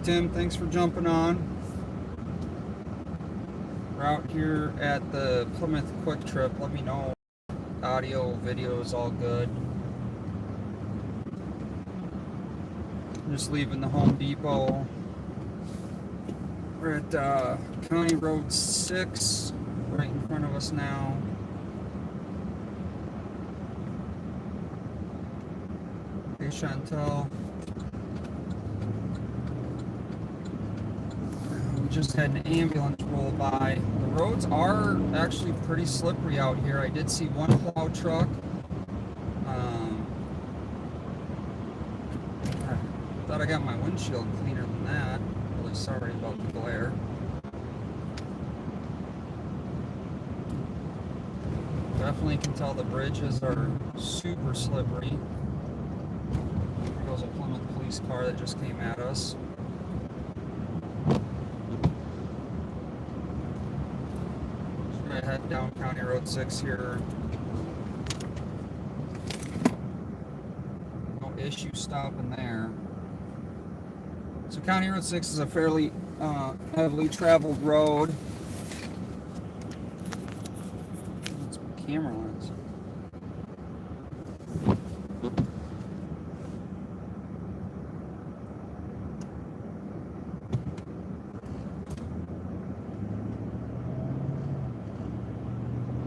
Tim, thanks for jumping on. We're out here at the Plymouth Quick Trip. Let me know. Audio, video is all good. I'm just leaving the Home Depot. We're at County Road 6, right in front of us now. Hey, Chantel. We just had an ambulance roll by. The roads are actually pretty slippery out here. I did see one plow truck. I thought I got my windshield cleaner than that. Really sorry about the glare. Definitely can tell the bridges are super slippery. There goes a Plymouth police car that just came at us. Just gonna head down County Road 6 here. No issue stopping there. So County Road 6 is a fairly heavily traveled road. That's my camera lens.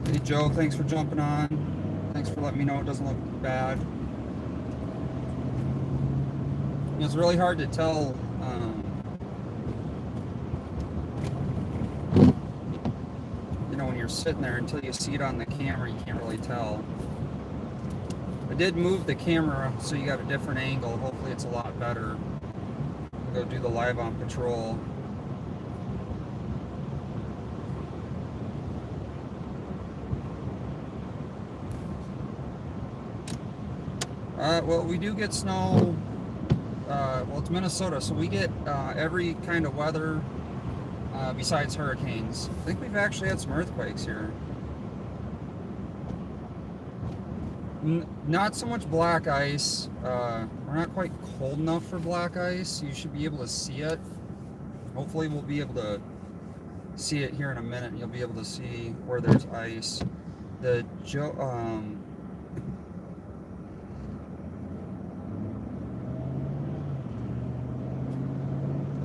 Hey Joe, thanks for jumping on. Thanks for letting me know it doesn't look bad. It's really hard to tell when you're sitting there until you see it on the camera, you can't really tell. I did move the camera so you got a different angle. Hopefully it's a lot better. We'll go do the live on patrol. Well, we do get snow. Well, it's Minnesota, so we get every kind of weather besides hurricanes. I think we've actually had some earthquakes here. Not so much black ice. We're not quite cold enough for black ice. You should be able to see it. Hopefully we'll be able to see it here in a minute. You'll be able to see where there's ice. The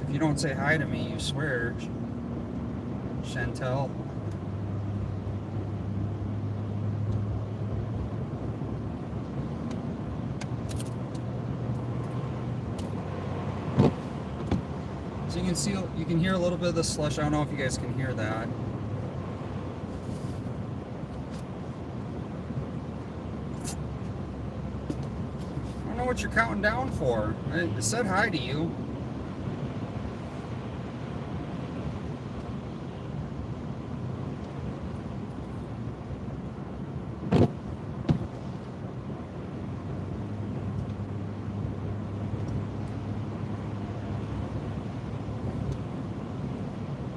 If you don't say hi to me, you swear, Chantel. So you can hear a little bit of the slush. I don't know if you guys can hear that. I don't know what you're counting down for. I said hi to you.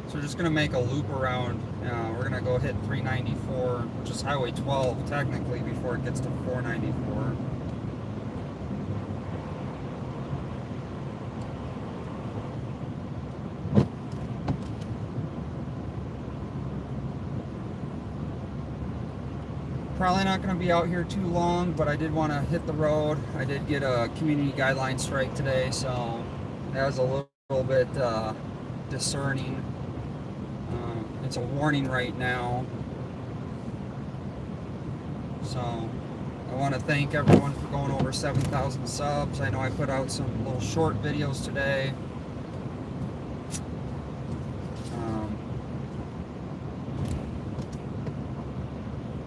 So we're just going to make a loop around. We're going to go hit 394, which is Highway 12 technically, before it gets to 494. Probably not going to be out here too long, but I did want to hit the road. I did get a community guideline strike today, so that was a little bit discerning. It's a warning right now. So I want to thank everyone for going over 7,000 subs. I know I put out some little short videos today.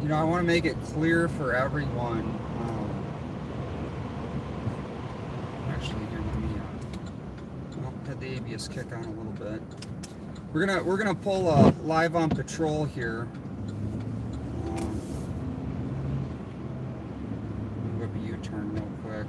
I want to make it clear for everyone. Actually, here, let me had the ABS kick on a little bit. We're gonna pull a live on patrol here. Whip a U-turn real quick.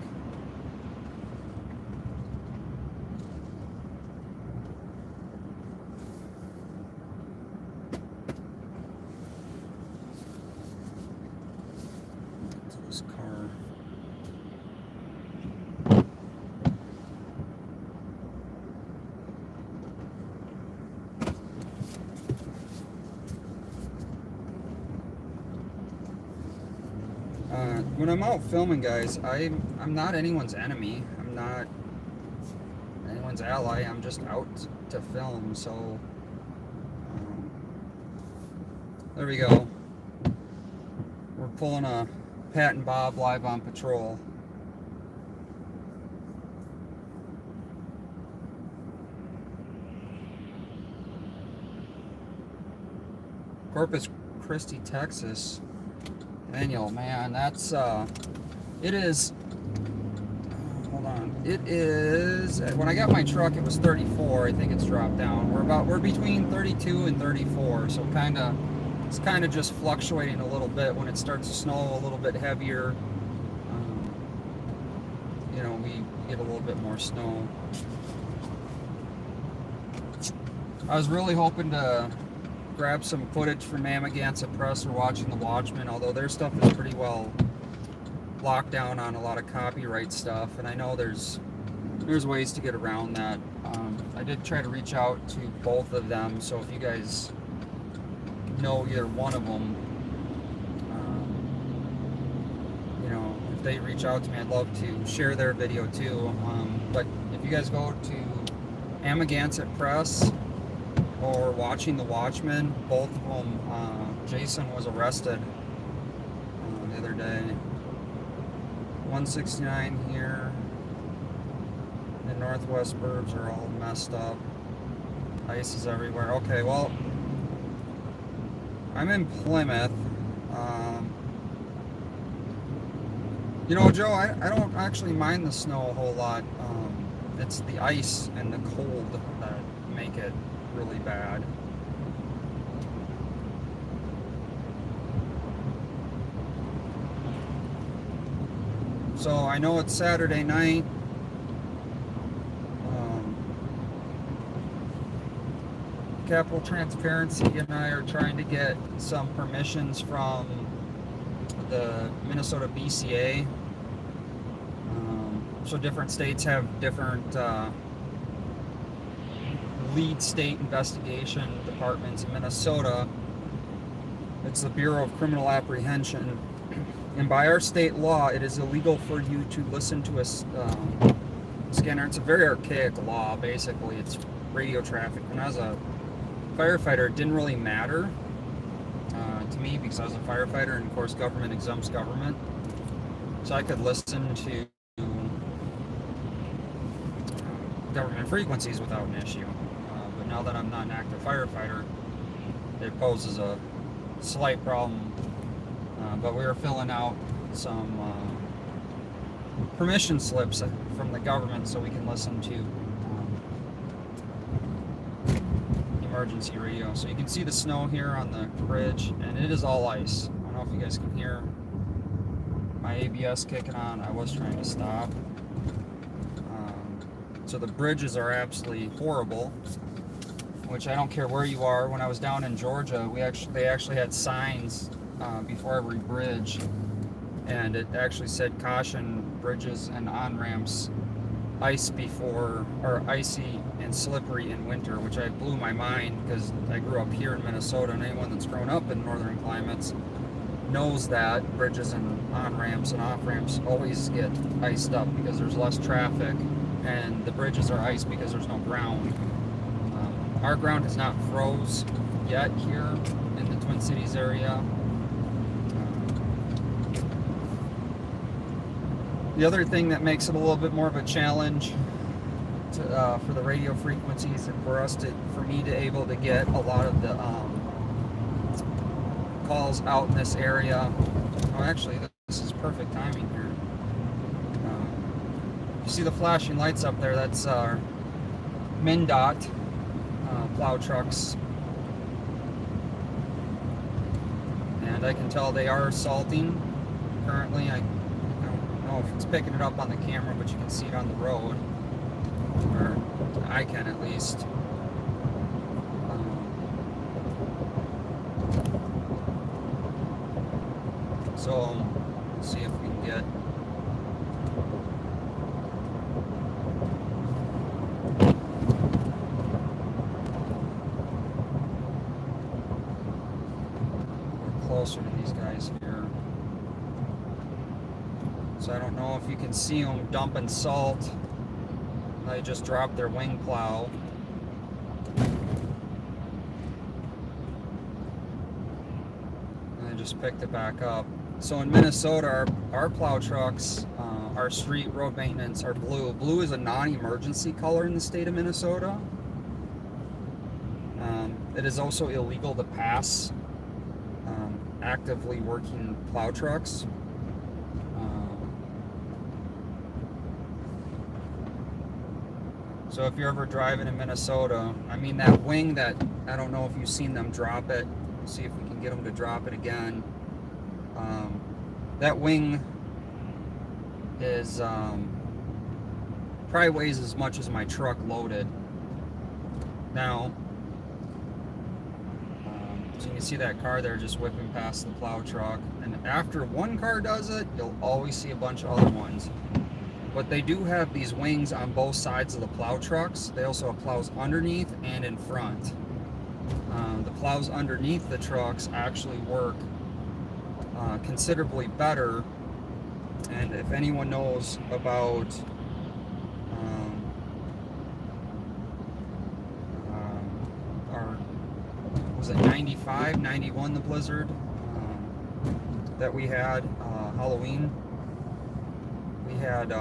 This car. when I'm out filming, guys, I'm not anyone's enemy. I'm not anyone's ally. I'm just out to film. So there we go. We're pulling a Pat and Bob live on patrol. Corpus Christi, Texas. Daniel, man, that's it is. Hold on. It is. When I got my truck, it was 34. I think it's dropped down. We're between 32 and 34. So it's kind of just fluctuating a little bit. When it starts to snow a little bit heavier, we get a little bit more snow. I was really hoping to grab some footage from Amagansett Press or Watching the Watchmen, although their stuff is pretty well locked down on a lot of copyright stuff, and I know there's ways to get around that. I did try to reach out to both of them, so if you guys know either one of them, if they reach out to me, I'd love to share their video too. But if you guys go to Amagansett Press or Watching the Watchmen, both of them, Jason was arrested the other day. 169 here. The northwest burbs are all messed up. Ice is everywhere. Okay, well, I'm in Plymouth. Joe, I don't actually mind the snow a whole lot. It's the ice and the cold that make it really bad. So I know it's Saturday night. Capital Transparency and I are trying to get some permissions from the Minnesota BCA. So different states have different lead state investigation departments. In Minnesota, it's the Bureau of Criminal Apprehension, and by our state law, it is illegal for you to listen to a scanner. It's a very archaic law. Basically, it's radio traffic. When I was a firefighter, it didn't really matter to me because I was a firefighter, and of course, government exempts government, so I could listen to government frequencies without an issue. But now that I'm not an active firefighter, it poses a slight problem. But we were filling out some permission slips from the government so we can listen to emergency radio. So you can see the snow here on the bridge, and it is all ice. I don't know if you guys can hear my ABS kicking on. I was trying to stop. So the bridges are absolutely horrible, which I don't care where you are. When I was down in Georgia, they actually had signs before every bridge, and it actually said caution bridges and on-ramps, icy and slippery in winter, which blew my mind because I grew up here in Minnesota, and anyone that's grown up in northern climates knows that bridges and on-ramps and off-ramps always get iced up because there's less traffic, and the bridges are iced because there's no ground. Our ground has not froze yet here in the Twin Cities area. The other thing that makes it a little bit more of a challenge for the radio frequencies and for me to able to get a lot of the calls out in this area. Oh, actually, this is perfect timing here. You see the flashing lights up there? That's our MnDOT plow trucks, and I can tell they are salting currently. I don't know if it's picking it up on the camera, but you can see it on the road, or I can at least. So let's see if we can get closer to these guys here. So I don't know if you can see them dumping salt. They just dropped their wing plow. And I just picked it back up. So in Minnesota, our plow trucks, our street road maintenance are blue. Blue is a non-emergency color in the state of Minnesota. It is also illegal to pass actively working plow trucks. So if you're ever driving in Minnesota, I mean that wing that, I don't know if you've seen them drop it. See if we can get them to drop it again. That wing is probably weighs as much as my truck loaded. Now, so you can see that car there just whipping past the plow truck. And after one car does it, you'll always see a bunch of other ones. But they do have these wings on both sides of the plow trucks. They also have plows underneath and in front. The plows underneath the trucks actually work considerably better. And if anyone knows about our, was it 95, 91, the blizzard that we had, Halloween, we had,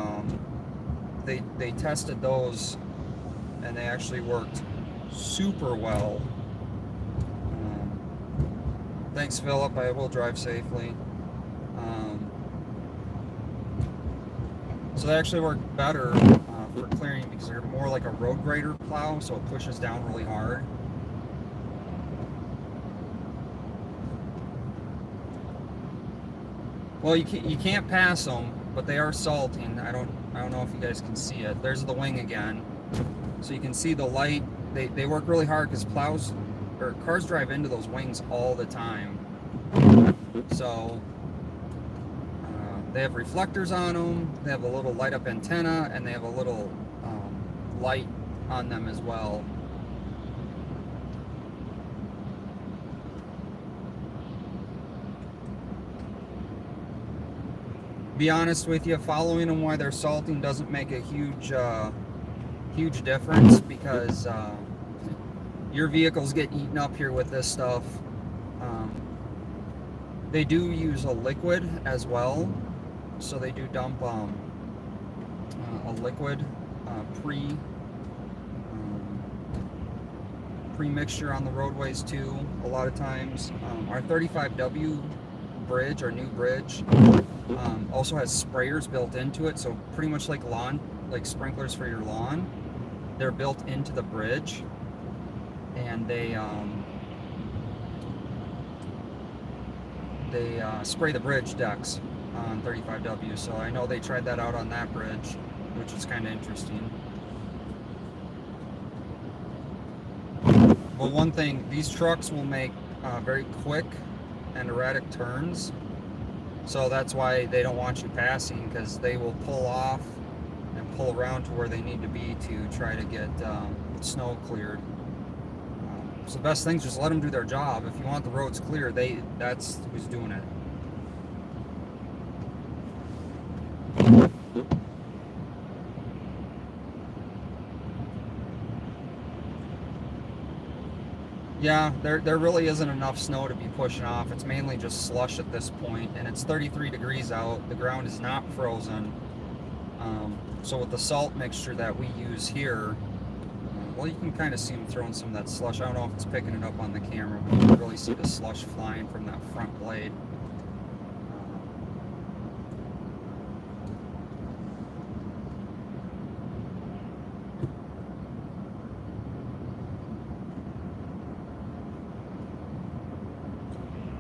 they tested those and they actually worked super well. Thanks, Philip. I will drive safely. So they actually work better for clearing because they're more like a road grader plow, so it pushes down really hard. Well, you can't pass them, but they are salting. I don't know if you guys can see it. There's the wing again, so you can see the light. They work really hard because plows or cars drive into those wings all the time. So they have reflectors on them. They have a little light up antenna, and they have a little light on them as well. Be honest with you, following them while they're salting doesn't make a huge difference because your vehicles get eaten up here with this stuff. They do use a liquid as well, so they do dump a liquid pre-mixture on the roadways too. A lot of times, our 35W bridge, our new bridge, also has sprayers built into it, so pretty much like sprinklers for your lawn. They're built into the bridge, and they spray the bridge decks on 35W. So I know they tried that out on that bridge, which is kind of interesting. Well, one thing, these trucks will make very quick and erratic turns. So that's why they don't want you passing, because they will pull off and pull around to where they need to be to try to get snow cleared. So the best thing is just let them do their job. If you want the roads clear, that's who's doing it. Yeah, there really isn't enough snow to be pushing off. It's mainly just slush at this point, and it's 33 degrees out. The ground is not frozen. So with the salt mixture that we use here, well, you can kind of see them throwing some of that slush. I don't know if it's picking it up on the camera, but you can really see the slush flying from that front blade.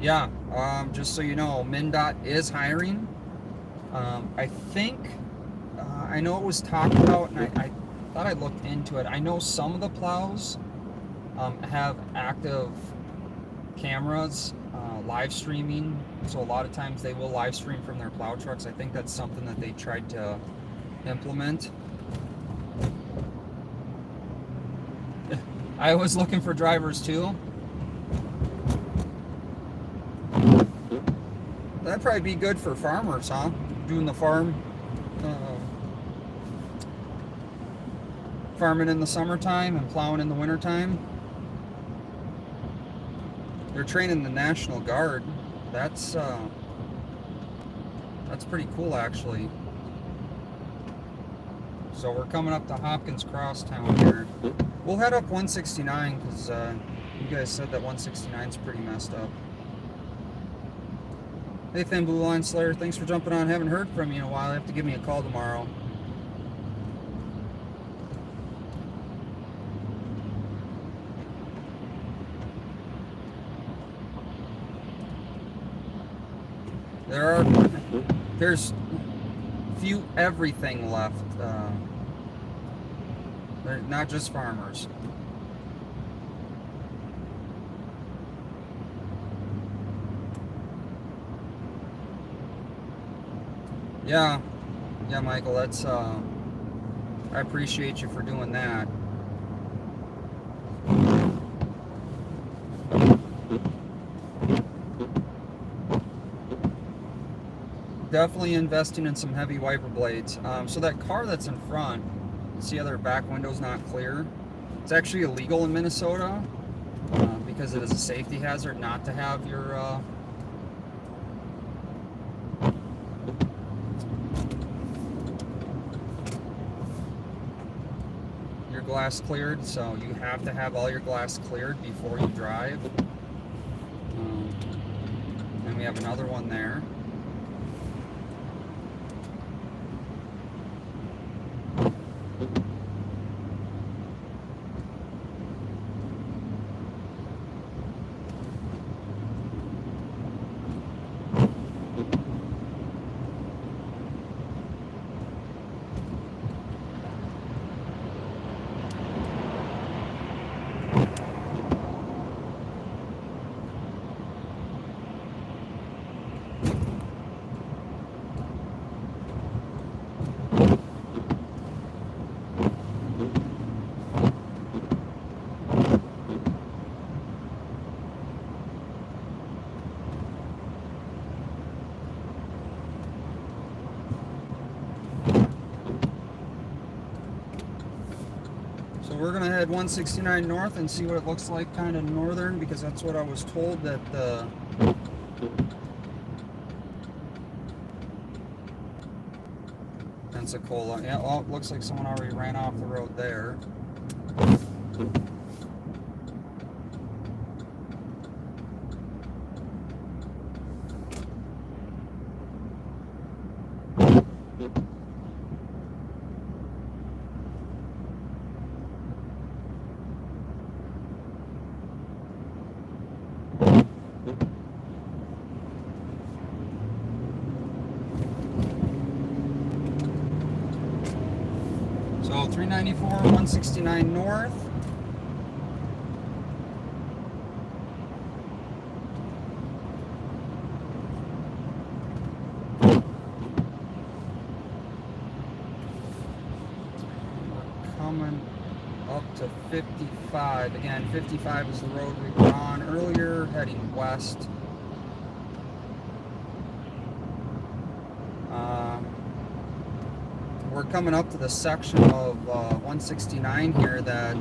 Yeah, just so you know, MnDOT is hiring. I think, I know it was talked about, and I thought I looked into it. I know some of the plows have active cameras, live streaming, so a lot of times they will live stream from their plow trucks. I think that's something that they tried to implement. I was looking for drivers too. That'd probably be good for farmers, huh? doing the farming in the summertime and plowing in the wintertime. They're training the National Guard. That's pretty cool, actually. So we're coming up to Hopkins Crosstown here. We'll head up 169 because you guys said that 169 is pretty messed up. Hey, Thin Blue Line Slayer, thanks for jumping on. Haven't heard from you in a while. You have to give me a call tomorrow. There's everything left. They're not just farmers. Yeah, Michael, that's I appreciate you for doing that. Definitely investing in some heavy wiper blades. So that car that's in front, see how their back window's not clear? It's actually illegal in Minnesota because it is a safety hazard not to have your glass cleared. So you have to have all your glass cleared before you drive. And we have another one there. We're gonna head 169 north and see what it looks like kind of northern, because that's what I was told that Pensacola. Yeah, well, it looks like someone already ran off the road there. So 394, 169 north. We're coming up to 55. Again, 55 is the road we were on earlier, heading west. We're coming up to the section of 169 here that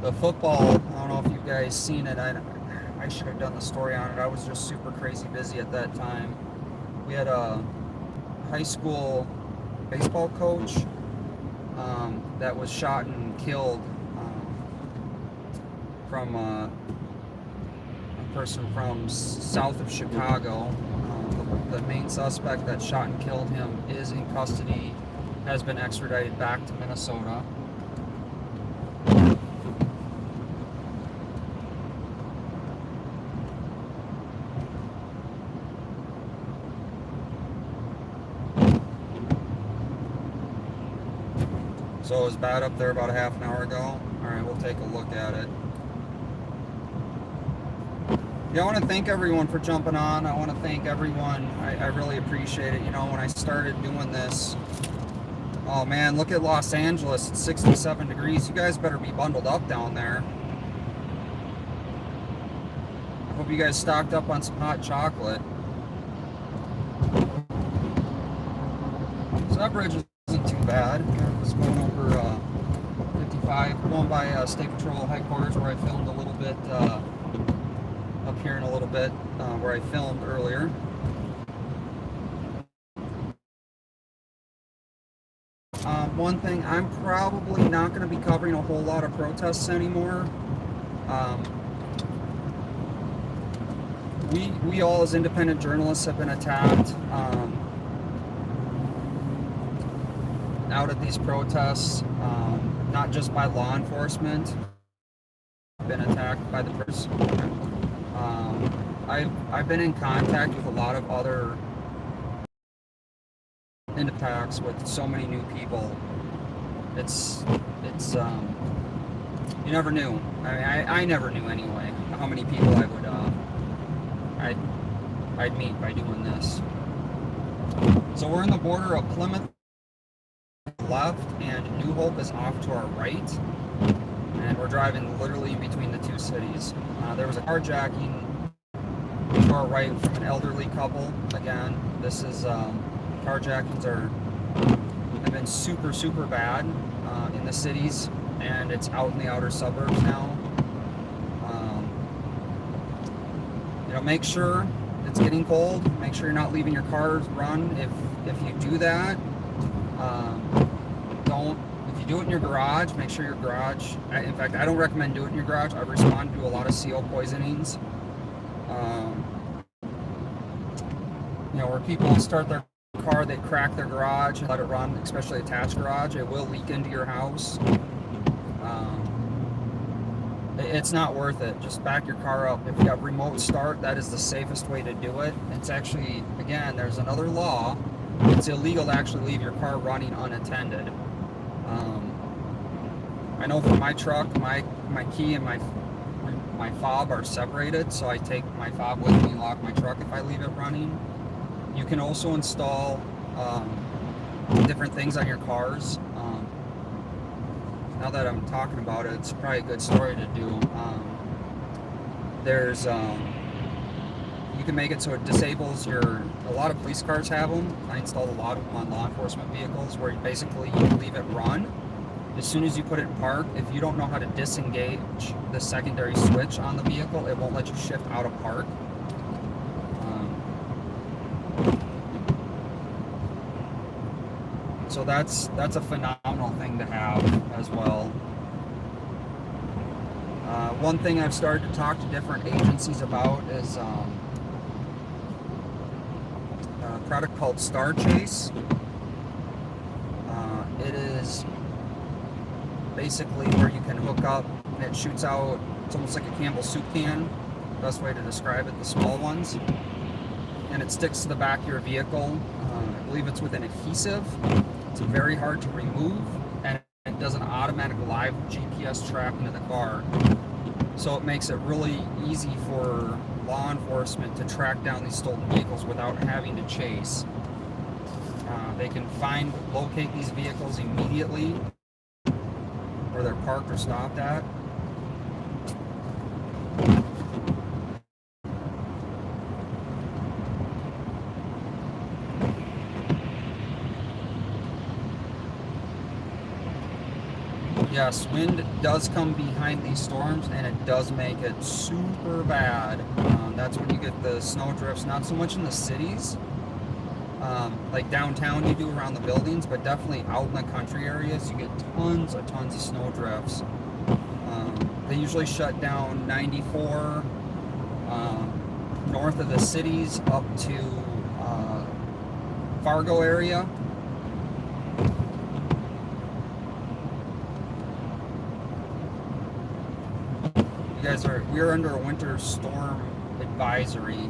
the football, I don't know if you guys seen it, I should have done the story on it. I was just super crazy busy at that time. We had a high school baseball coach that was shot and killed from a person from south of Chicago. The main suspect that shot and killed him is in custody, has been extradited back to Minnesota. So it was bad up there about a half an hour ago. Alright, we'll take a look at it. Yeah, I want to thank everyone for jumping on. I want to thank everyone. I really appreciate it. You know, when I started doing this, oh man, look at Los Angeles. It's 67 degrees. You guys better be bundled up down there. I hope you guys stocked up on some hot chocolate. So that bridge isn't too bad. I was going over 55, going by State Patrol headquarters where I filmed a little bit, up here in a little bit, where I filmed earlier. One thing, I'm probably not going to be covering a whole lot of protests anymore. We all as independent journalists have been attacked out at these protests, not just by law enforcement, been attacked by the press. I've been in contact with a lot of other attacks with so many new people. It's you never knew. I mean, I never knew anyway how many people I'd meet by doing this. So we're in the border of Plymouth left and New Hope is off to our right, and we're driving literally between the two cities. There was a carjacking to our right from an elderly couple. Again, this is carjackings have been super bad in the cities, and it's out in the outer suburbs now. Make sure it's getting cold. Make sure you're not leaving your cars run. If you do that, if you do it in your garage, make sure your garage, in fact, I don't recommend doing it in your garage. I've responded to a lot of CO poisonings. Where people start their car, they crack their garage and let it run, especially attached garage. It will leak into your house. It's not worth it. Just back your car up. If you have remote start, that is the safest way to do it. It's actually, again, there's another law. It's illegal to actually leave your car running unattended. I know for my truck, my key and my fob are separated, so I take my fob with me and lock my truck if I leave it running. You can also install different things on your cars. Now that I'm talking about it, it's probably a good story to do. There's you can make it so it disables a lot of police cars have them. I installed a lot of them on law enforcement vehicles where basically you leave it run. As soon as you put it in park, if you don't know how to disengage the secondary switch on the vehicle, it won't let you shift out of park. So that's a phenomenal thing to have as well. One thing I've started to talk to different agencies about is a product called Star Chase. It is basically where you can hook up and it shoots out, it's almost like a Campbell soup can, best way to describe it, the small ones, and it sticks to the back of your vehicle. I believe it's with an adhesive. It's very hard to remove, and it does an automatic live GPS tracking of the car. So it makes it really easy for law enforcement to track down these stolen vehicles without having to chase. They can locate these vehicles immediately where they're parked or stopped at. Yes, wind does come behind these storms, and it does make it super bad. That's when you get the snow drifts, not so much in the cities, like downtown you do around the buildings, but definitely out in the country areas, you get tons of snow drifts. They usually shut down 94 north of the cities up to Fargo area. We're under a winter storm advisory.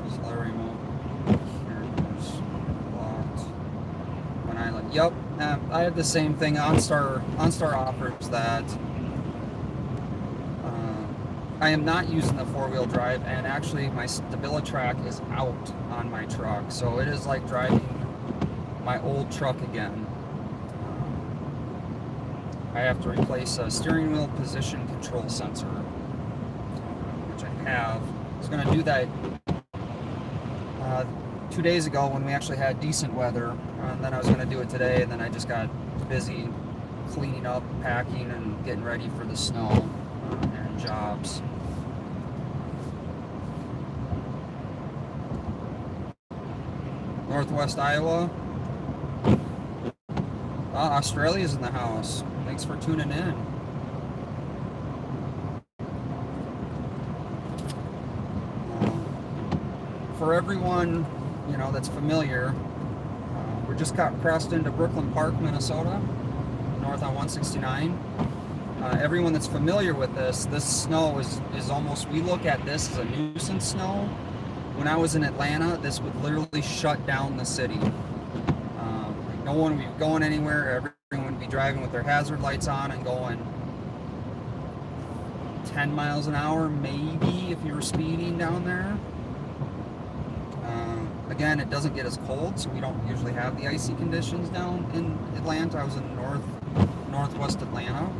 Auxiliary mode. Here's locked. When Island. Yep, I have the same thing. OnStar offers that. I am not using the four-wheel drive, and actually my StabiliTrak is out on my truck, so it is like driving my old truck again. I have to replace a steering wheel position control sensor, which I have. I was gonna do that 2 days ago when we actually had decent weather, and then I was gonna do it today, and then I just got busy cleaning up, packing, and getting ready for the snow and jobs. Northwest Iowa. Australia's in the house. Thanks for tuning in. For everyone, that's familiar, we're just crossed into Brooklyn Park, Minnesota, north on 169. Everyone that's familiar with this snow is almost, we look at this as a nuisance snow. When I was in Atlanta, this would literally shut down the city. No one would be going anywhere. Everyone would be driving with their hazard lights on and going 10 miles an hour, maybe, if you were speeding down there. Again, it doesn't get as cold, so we don't usually have the icy conditions down in Atlanta. I was in northwest Atlanta.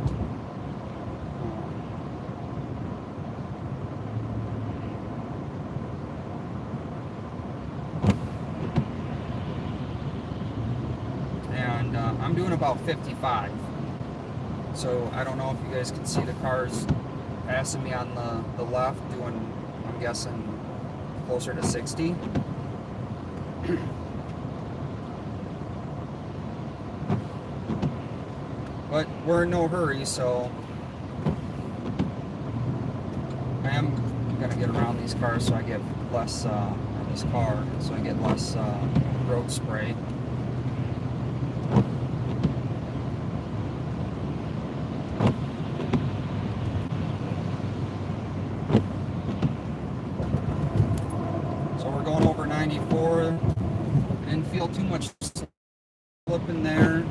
And I'm doing about 55. So I don't know if you guys can see the cars passing me on the left doing, I'm guessing, closer to 60. But we're in no hurry, so I am gonna get around these cars so I get less, this car, so I get less road spray. So we're going over 94. Didn't feel too much slip in there.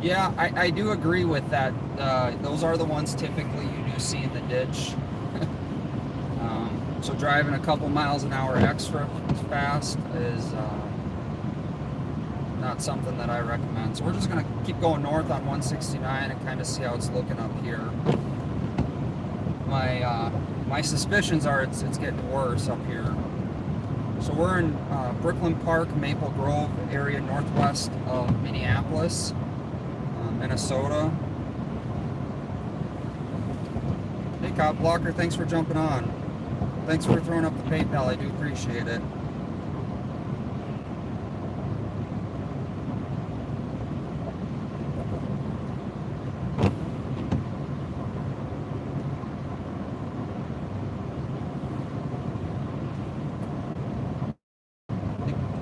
Yeah, I do agree with that. Those are the ones typically you do see in the ditch. So driving a couple miles an hour extra fast is not something that I recommend. So we're just going to keep going north on 169 and kind of see how it's looking up here. My suspicions are it's getting worse up here. So we're in Brooklyn Park, Maple Grove area, northwest of Minneapolis, Minnesota. Hey, Cop Blocker, thanks for jumping on. Thanks for throwing up the PayPal. I do appreciate it.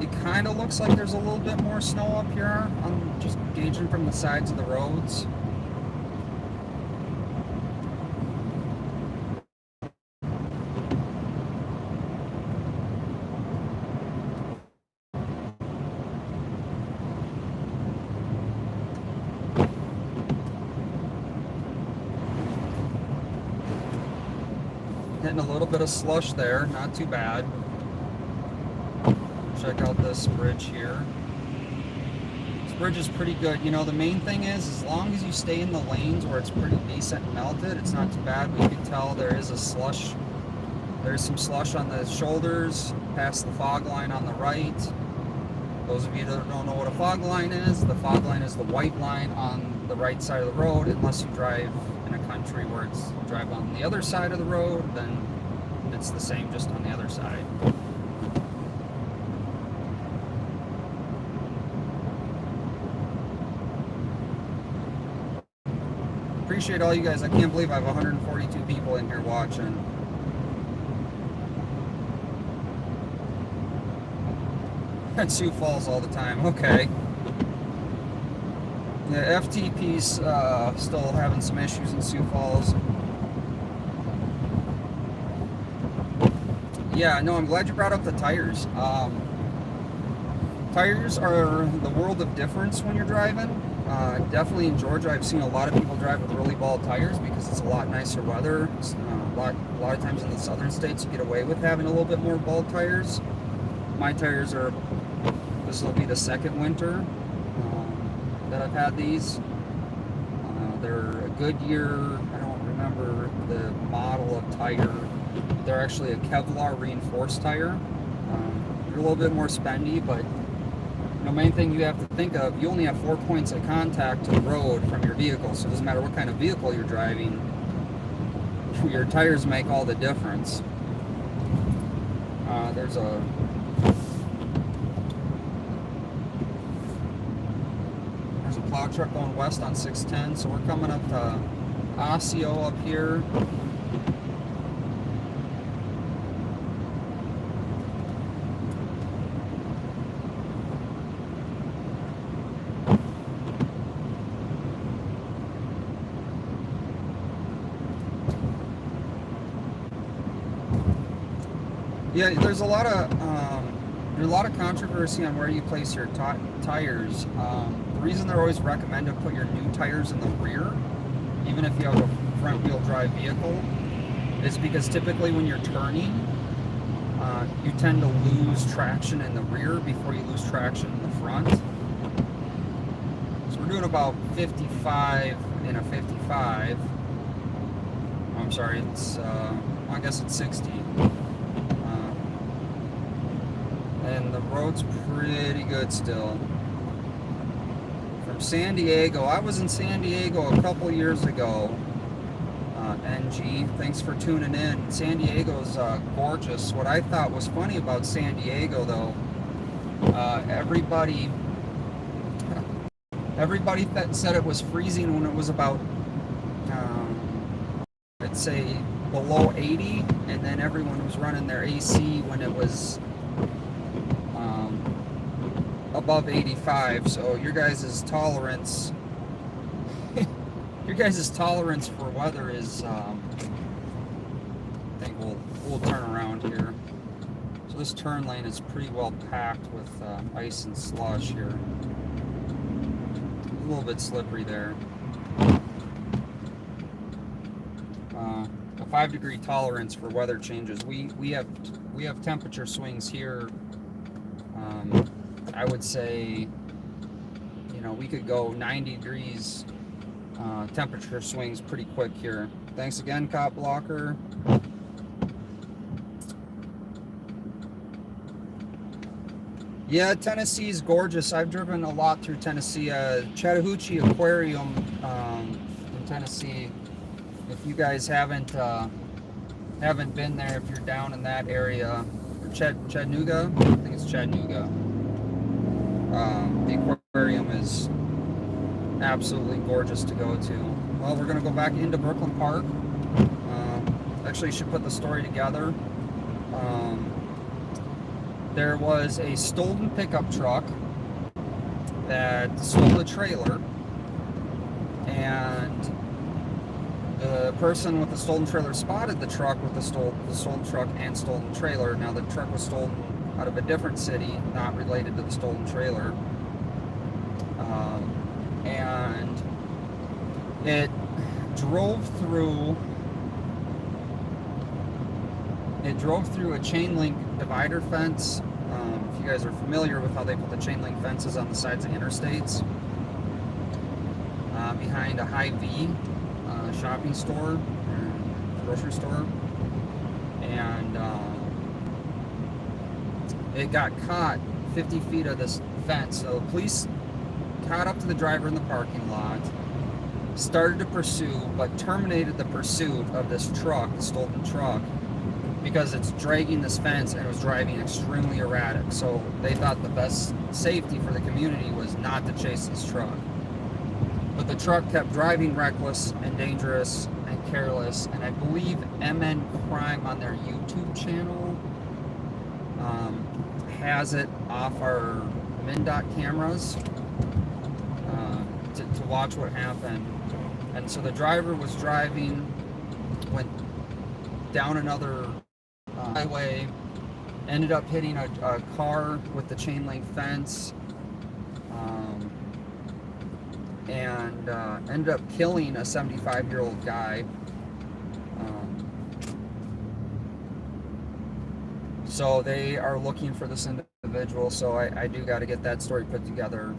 It kind of looks like there's a little bit more snow up here. I'm just gauging from the sides of the roads. Hitting a little bit of slush there, not too bad. Check out this bridge here. This bridge is pretty good. The main thing is, as long as you stay in the lanes where it's pretty decent melted, it's not too bad. But you can tell there is a slush. There's some slush on the shoulders, past the fog line on the right. Those of you that don't know what a fog line is, the fog line is the white line on the right side of the road, unless you drive in a country where it's drive on the other side of the road, then it's the same, just on the other side. Appreciate all you guys. I can't believe I have 142 people in here watching. At Sioux Falls all the time. Okay. Yeah, FTP's still having some issues in Sioux Falls. Yeah, no, I'm glad you brought up the tires. Tires are the world of difference when you're driving. Definitely in Georgia, I've seen a lot of people drive with really bald tires because it's a lot nicer weather. A lot of times in the southern states, you get away with having a little bit more bald tires. My tires are, this will be the second winter that I've had these. They're a Goodyear, I don't remember the model of tire. They're actually a Kevlar reinforced tire. They're a little bit more spendy, but the main thing you have to think of, you only have 4 points of contact to the road from your vehicle, so it doesn't matter what kind of vehicle you're driving, your tires make all the difference. There's a plow truck going west on 610, so we're coming up to Osseo up here. Yeah, there's a lot of controversy on where you place your tires. The reason they're always recommended to put your new tires in the rear, even if you have a front-wheel drive vehicle, is because typically when you're turning, you tend to lose traction in the rear before you lose traction in the front. So we're doing about 55 in a 55. I'm sorry, it's I guess it's 60. And the road's pretty good still. From San Diego, I was in San Diego a couple years ago. NG, thanks for tuning in. San Diego's gorgeous. What I thought was funny about San Diego, though, everybody said it was freezing when it was about, I'd say, below 80, and then everyone was running their AC when it was above 85. So your guys' tolerance for weather is I think we'll turn around here. So this turn lane is pretty well packed with ice and slush here. A little bit slippery there. A 5-degree tolerance for weather changes. We have temperature swings here. I would say, we could go 90 degrees temperature swings pretty quick here. Thanks again, Cop Blocker. Yeah, Tennessee's gorgeous. I've driven a lot through Tennessee. Chattahoochee Aquarium in Tennessee. If you guys haven't been there, if you're down in that area, or Chattanooga, I think it's Chattanooga. The aquarium is absolutely gorgeous to go to. Well, we're going to go back into Brooklyn Park. Actually, should put the story together. There was a stolen pickup truck that stole a trailer, and the person with the stolen trailer spotted the truck with the stolen truck and stolen trailer. Now, the truck was stolen out of a different city, not related to the stolen trailer. And it drove through a chain link divider fence. If you guys are familiar with how they put the chain link fences on the sides of interstates, behind a Hy-Vee shopping store, grocery store, and it got caught 50 feet of this fence. So the police caught up to the driver in the parking lot, started to pursue, but terminated the pursuit of this truck, the stolen truck, because it's dragging this fence and it was driving extremely erratic. So they thought the best safety for the community was not to chase this truck. But the truck kept driving reckless and dangerous and careless, and I believe MN Crime on their YouTube channel has it off our MnDOT cameras to watch what happened. And so the driver was driving, went down another highway, ended up hitting a car with the chain link fence, and ended up killing a 75-year-old guy. So they are looking for this individual, so I do got to get that story put together.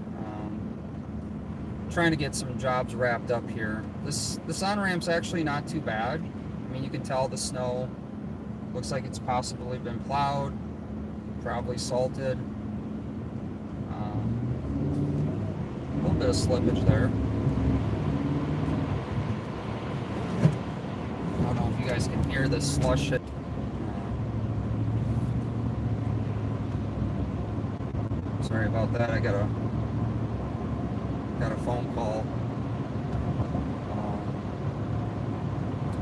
Trying to get some jobs wrapped up here. This on-ramp's actually not too bad. I mean, you can tell the snow looks like it's possibly been plowed, probably salted. A little bit of slippage there. I don't know if you guys can hear this slush. Sorry about that. I got a phone call.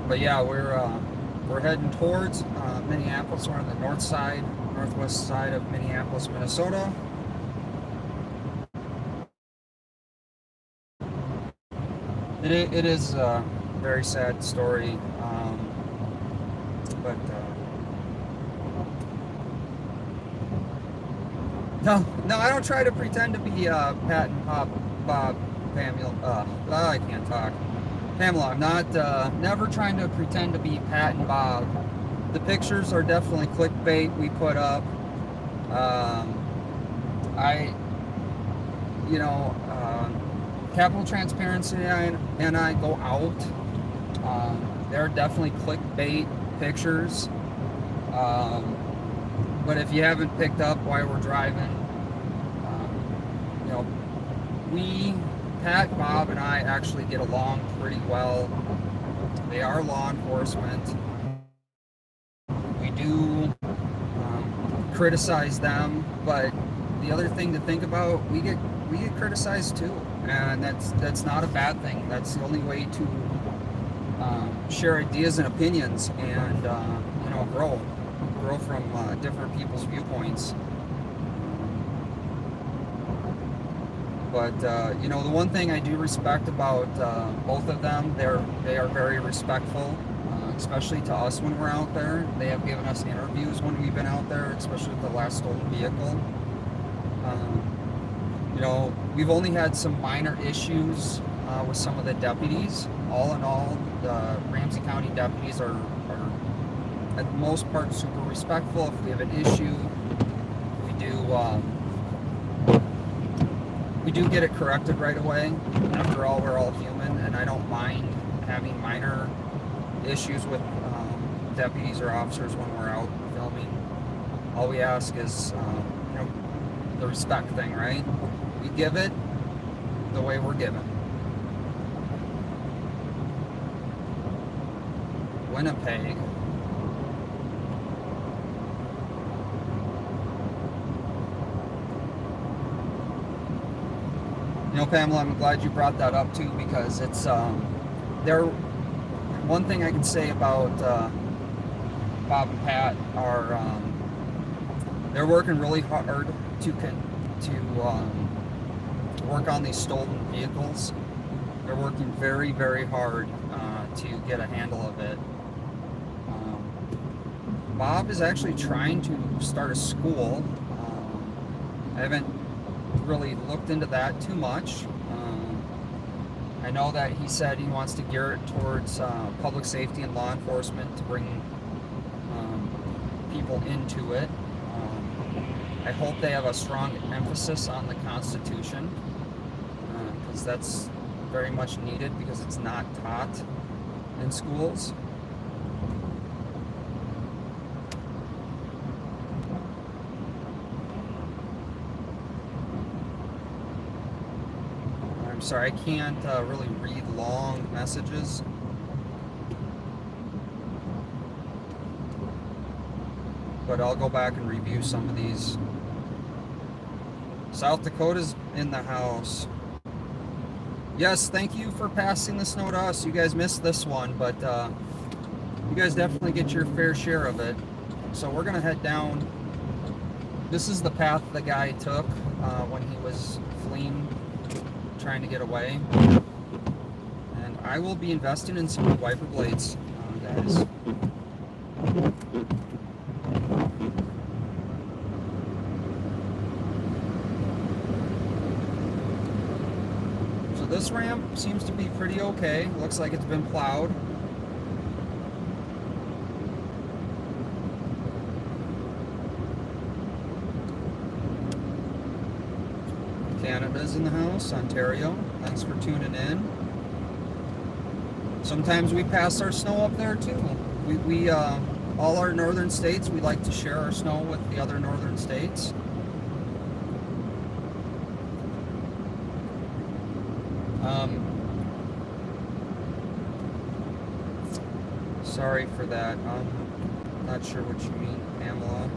But yeah, we're heading towards Minneapolis. We're on the northwest side of Minneapolis, Minnesota. It is a very sad story, but no, I don't try to pretend to be Pat and Bob, Pamela. I can't talk. Pamela, I'm not never trying to pretend to be Pat and Bob. The pictures are definitely clickbait we put up. Capital Transparency and I go out. They're definitely clickbait pictures. But if you haven't picked up while we're driving, Pat, Bob, and I actually get along pretty well. They are law enforcement. We do criticize them, but the other thing to think about, we get criticized too, and that's not a bad thing. That's the only way to share ideas and opinions, and grow from different people's viewpoints. But the one thing I do respect about both of them, they are very respectful, especially to us when we're out there. They have given us interviews when we've been out there, especially with the last stolen vehicle. We've only had some minor issues with some of the deputies. All in all, the Ramsey County deputies are at the most part super respectful. If we have an issue, we do get it corrected right away. After all, we're all human, and I don't mind having minor issues with deputies or officers when we're out filming. All we ask is the respect thing, right? We give it the way we're given. Winnipeg. Pamela, I'm glad you brought that up too, because it's one thing I can say about Bob and Pat are they're working really hard to work on these stolen vehicles. They're working very, very hard to get a handle of it. Bob is actually trying to start a school. I haven't really looked into that too much. I know that he said he wants to gear it towards public safety and law enforcement to bring people into it. I hope they have a strong emphasis on the Constitution, because that's very much needed, because it's not taught in schools. I'm sorry, I can't really read long messages. But I'll go back and review some of these. South Dakota's in the house. Yes, thank you for passing the snow to us. You guys missed this one, but you guys definitely get your fair share of it. So we're gonna head down. This is the path the guy took when he was fleeing, trying to get away. And I will be investing in some wiper blades, guys. this ramp seems to be pretty okay. Looks like it's been plowed. Canada's in the house, Ontario. Thanks for tuning in. Sometimes we pass our snow up there too. We all our northern states, we like to share our snow with the other northern states. Sorry for that. I'm not sure what you mean, Pamela.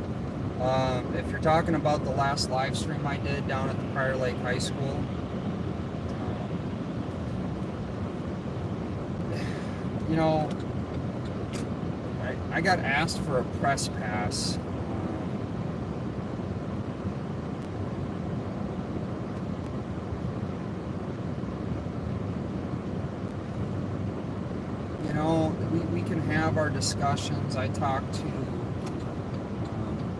If you're talking about the last live stream I did down at the Prior Lake High School, you know, I got asked for a press pass. You know, we can have our discussions. I talked to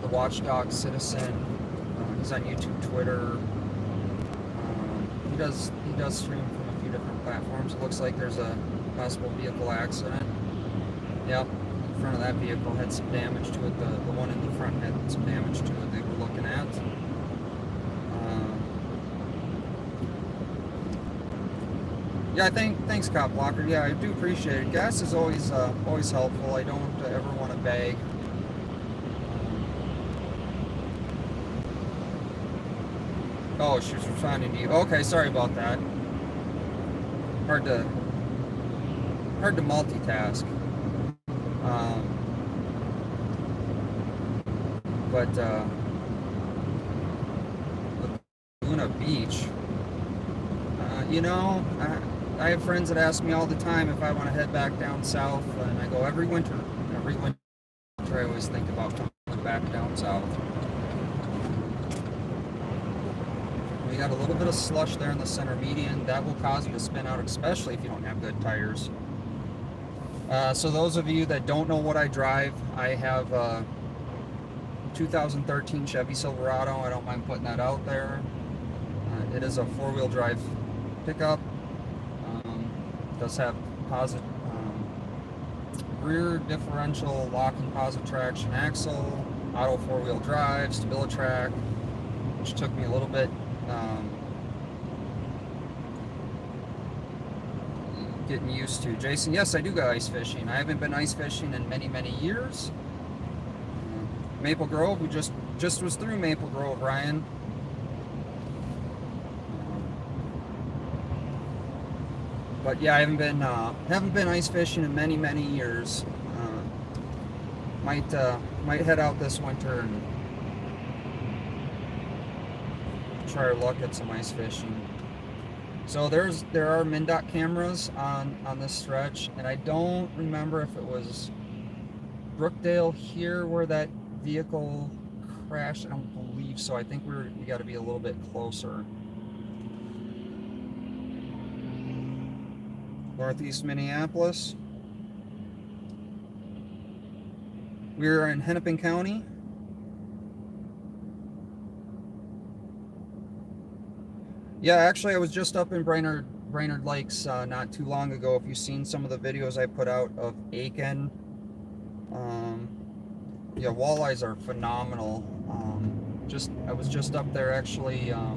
the Watchdog Citizen. He's on YouTube, Twitter. He does stream from a few different platforms. It looks like there's a possible vehicle accident. Yep, the front of that vehicle had some damage to it. The one in the front had some damage to it they were looking at. Yeah, thanks, Cop Blocker. Yeah, I do appreciate it. Gas is always helpful. I don't ever want to beg. Oh, she was responding to you. Okay, sorry about that. Hard to multitask. But Laguna Beach. You know, I have friends that ask me all the time if I want to head back down south, and I go every winter. Every winter, I always think about coming back down south. We got a little bit of slush there in the center median. That will cause you to spin out, especially if you don't have good tires. So those of you that don't know what I drive, I have a 2013 Chevy Silverado. I don't mind putting that out there. It is a four-wheel drive pickup. Does have positive rear differential locking positive traction axle, auto four-wheel drive, StabiliTrak, which took me a little bit getting used to. Jason, yes, I do go ice fishing. I haven't been ice fishing in many years. Maple Grove, we just was through Maple Grove, Ryan. But yeah, I haven't been ice fishing in many years. Might head out this winter and try our luck at some ice fishing. So there are MnDOT cameras on this stretch, and I don't remember if it was Brookdale here where that vehicle crashed. I don't believe so. I think we got to be a little bit closer. Northeast Minneapolis. We're in Hennepin County. Yeah, actually I was just up in Brainerd Lakes not too long ago. If you've seen some of the videos I put out of Aiken, yeah, walleyes are phenomenal. I was just up there actually. I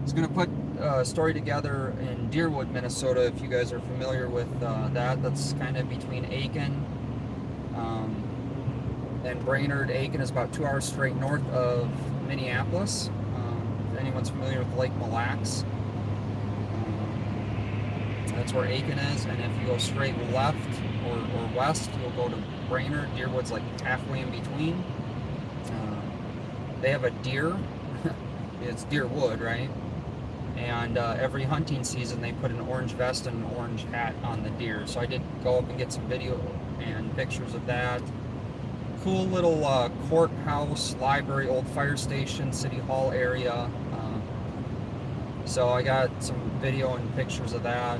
was gonna put a story together in Deerwood, Minnesota, if you guys are familiar with that. That's kind of between Aiken and Brainerd. Aiken is about 2 hours straight north of Minneapolis. If anyone's familiar with Lake Mille Lacs, that's where Aiken is. And if you go straight left or west, you'll go to Brainerd. Deerwood's like halfway in between. They have a deer. It's Deerwood, right? And every hunting season they put an orange vest and an orange hat on the deer. So I did go up and get some video and pictures of that. Cool little courthouse, library, old fire station, city hall area. So I got some video and pictures of that,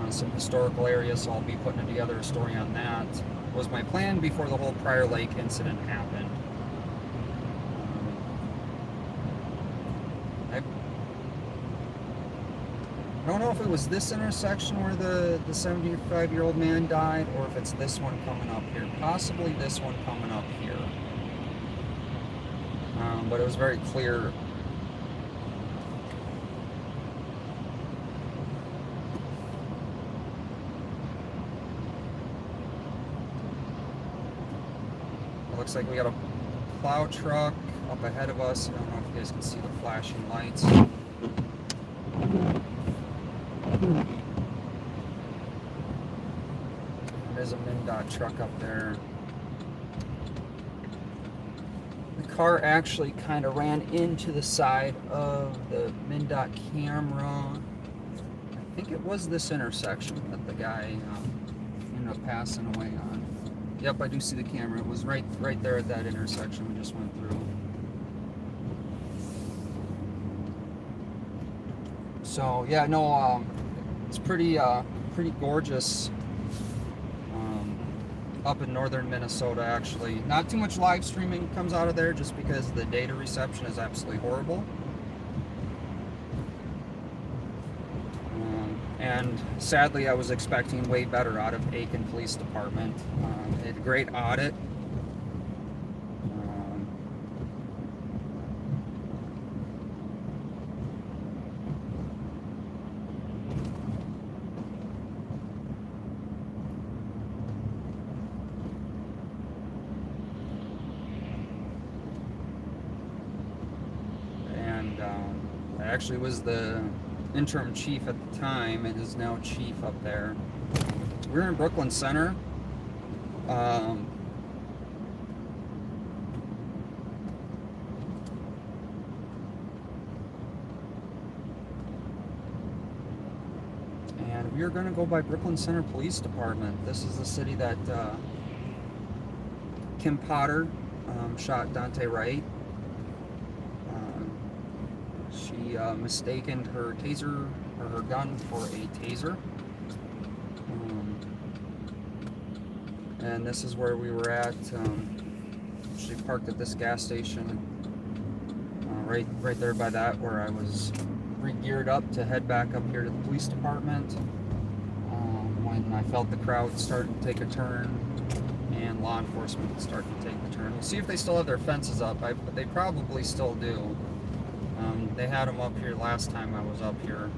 some historical areas, so I'll be putting together a story on that. Was my plan before the whole Prior Lake incident happened. I don't know if it was this intersection where the 75-year-old man died, or if it's this one coming up here. Possibly this one coming up here. But it was very clear. It looks like we got a plow truck up ahead of us. I don't know if you guys can see the flashing lights. There's a MnDOT truck up there. The car actually kind of ran into the side of the MnDOT camera. I think it was this intersection that the guy ended up passing away on. Yep, I do see the camera. It was right there at that intersection we just went through. So yeah, no, it's pretty gorgeous up in northern Minnesota. Actually, not too much live streaming comes out of there just because the data reception is absolutely horrible. And sadly, I was expecting way better out of Aiken Police Department. They had a great audit. I actually was the interim chief at the time and is now chief up there. We're in Brooklyn Center. And we are going to go by Brooklyn Center Police Department. This is the city that Kim Potter shot Dante Wright. She mistaken her taser or her gun for a taser. And this is where we were at. She parked at this gas station, right there by that, where I was re-geared up to head back up here to the police department. When I felt the crowd start to take a turn and law enforcement start to take the turn. We'll see if they still have their fences up, but they probably still do. They had them up here last time I was up here.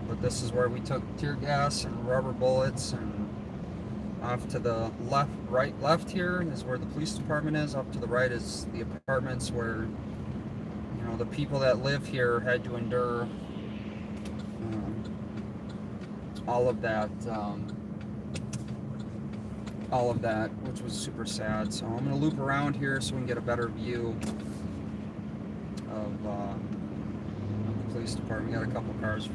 But this is where we took tear gas and rubber bullets, and off to the left here is where the police department is. Up to the right is the apartments where, the people that live here had to endure all of that, which was super sad. So I'm gonna loop around here so we can get a better view of the police department. We got a couple cars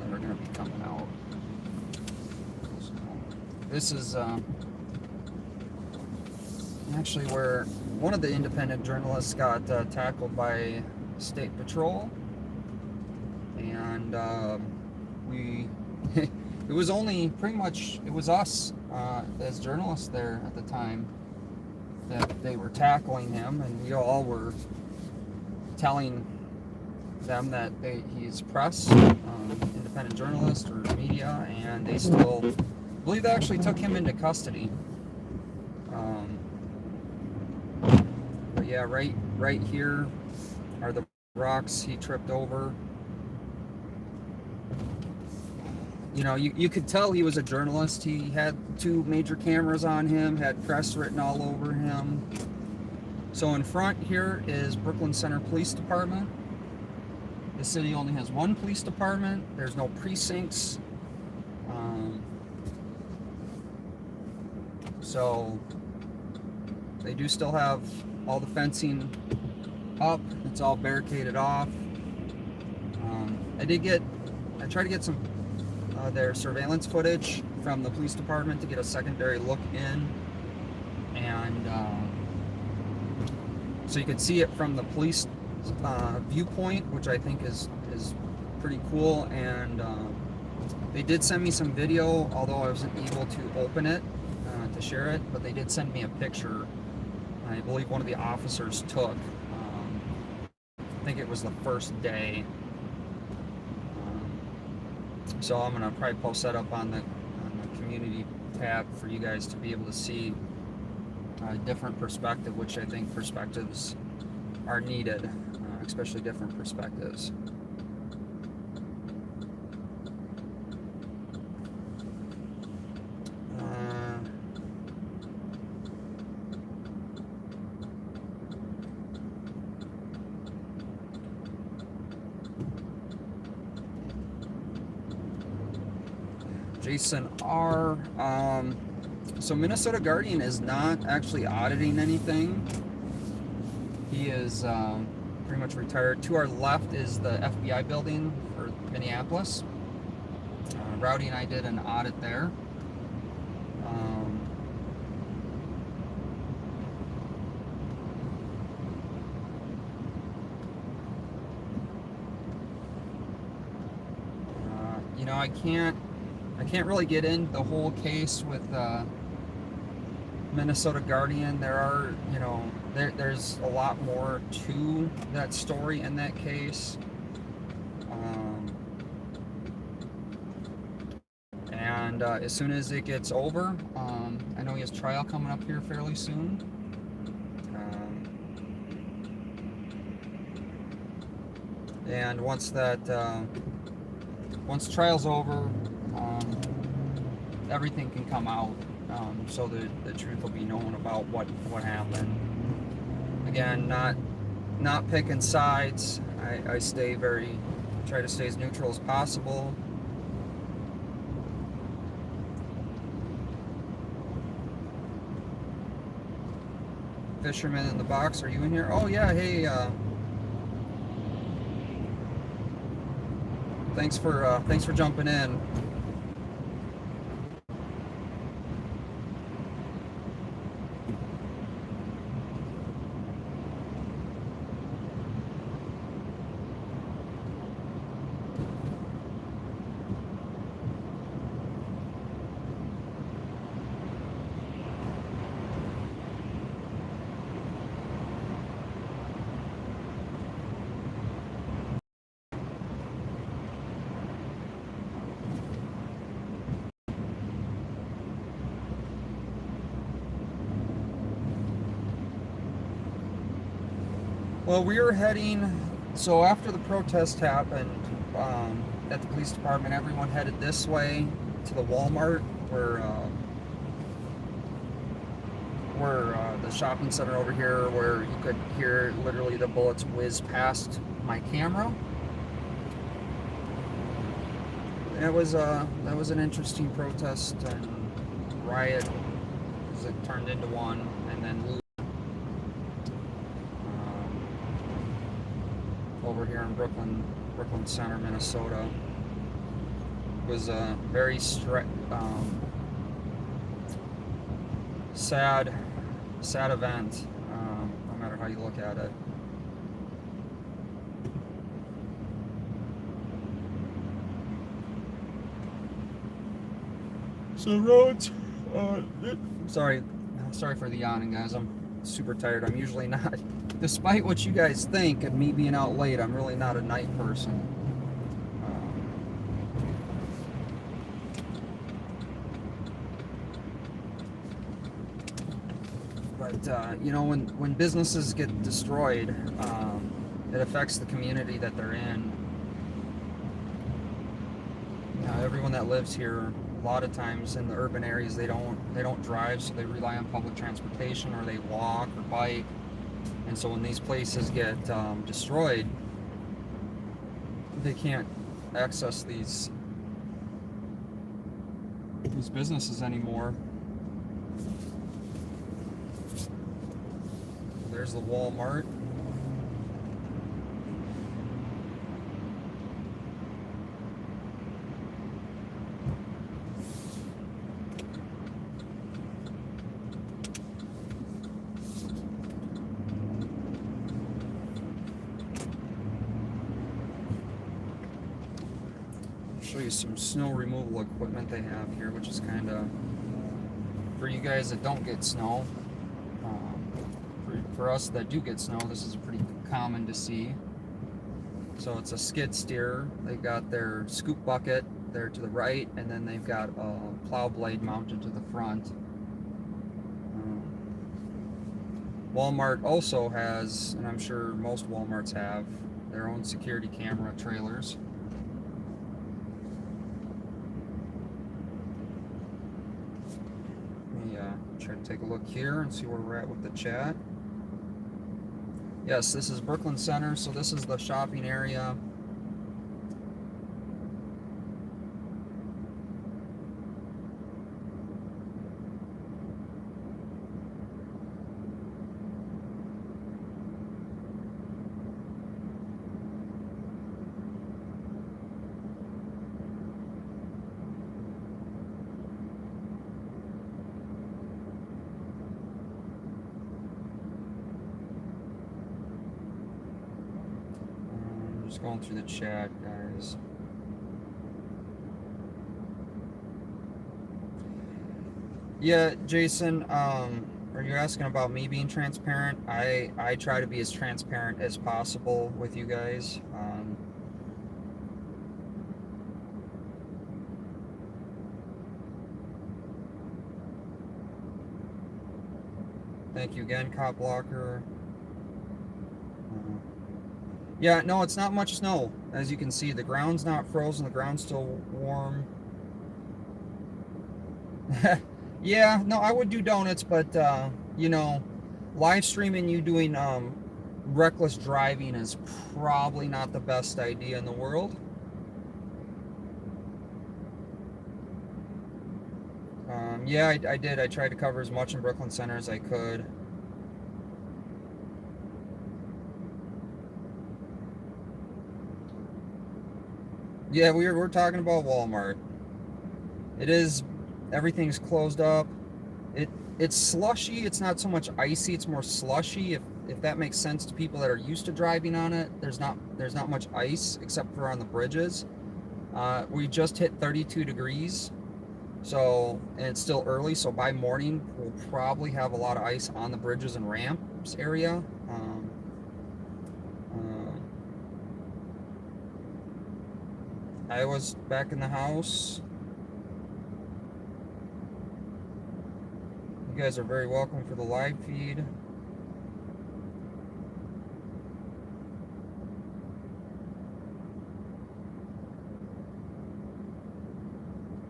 that are going to be coming out. So this is actually where one of the independent journalists got tackled by State Patrol, and it was only pretty much, it was us as journalists there at the time that they were tackling him, and we all were telling them that he's press, independent journalist or media, and they still, I believe they actually took him into custody. But yeah, right here are the rocks he tripped over. You could tell he was a journalist. He had 2 major cameras on him, had press written all over him. So in front here is Brooklyn Center Police Department. The city only has 1 police department. There's no precincts. So they do still have all the fencing up. It's all barricaded off. I tried to get some their surveillance footage from the police department to get a secondary look in, and so you could see it from the police viewpoint, which I think is pretty cool. And they did send me some video, although I wasn't able to open it to share it, but they did send me a picture I believe one of the officers took think it was the first day. So I'm gonna probably post that up on the community tab for you guys to be able to see a different perspective, which I think perspectives are needed, especially different perspectives. Jason R. So Minnesota Guardian is not actually auditing anything. He is pretty much retired. To our left is the FBI building for Minneapolis. Rowdy and I did an audit there. You know, I can't really get in the whole case with Minnesota Guardian. There are, you know, there's a lot more to that story in that case. And as soon as it gets over, I know he has trial coming up here fairly soon. And once trial's over, everything can come out, so the truth will be known about what happened. Again, not picking sides. I try to stay as neutral as possible. Fisherman in the box, are you in here? Oh yeah, hey. Thanks for jumping in. Well, we were heading, so after the protest happened at the police department, everyone headed this way to the Walmart where the shopping center over here, where you could hear literally the bullets whiz past my camera. That was an interesting protest and riot, as it turned into one, and then loot over here in Brooklyn Center, Minnesota. It was a very sad event, no matter how you look at it. So roads, sorry for the yawning, guys. I'm super tired. I'm usually not, despite what you guys think and me being out late, I'm really not a night person. But you know, when businesses get destroyed, it affects the community that they're in. Everyone that lives here, a lot of times in the urban areas, they don't drive, so they rely on public transportation, or they walk or bike. And so when these places get destroyed, they can't access these businesses anymore. There's the Walmart. Show you some snow removal equipment they have here, which is kind of for you guys that don't get snow. For us that do get snow, this is pretty common to see. So it's a skid steer. They've got their scoop bucket there to the right, and then they've got a plow blade mounted to the front. Walmart also has, and I'm sure most Walmarts have, their own security camera trailers. Let me try to take a look here and see where we're at with the chat. Yes, this is Brooklyn Center, so this is the shopping area. Just going through the chat, guys. Yeah, Jason, are you asking about me being transparent? I try to be as transparent as possible with you guys. Thank you again, Cop Blocker. Yeah, no, it's not much snow. As you can see, the ground's not frozen, the ground's still warm. Yeah, no, I would do donuts, but, you know, live streaming you doing reckless driving is probably not the best idea in the world. Yeah, I did. I tried to cover as much in Brooklyn Center as I could. Yeah, we're talking about Walmart. It is, everything's closed up. It's slushy. It's not so much icy. It's more slushy. If that makes sense to people that are used to driving on it. There's not much ice except for on the bridges. We just hit 32 degrees. So, and it's still early, so by morning we'll probably have a lot of ice on the bridges and ramps area. I was back in the house. You guys are very welcome for the live feed.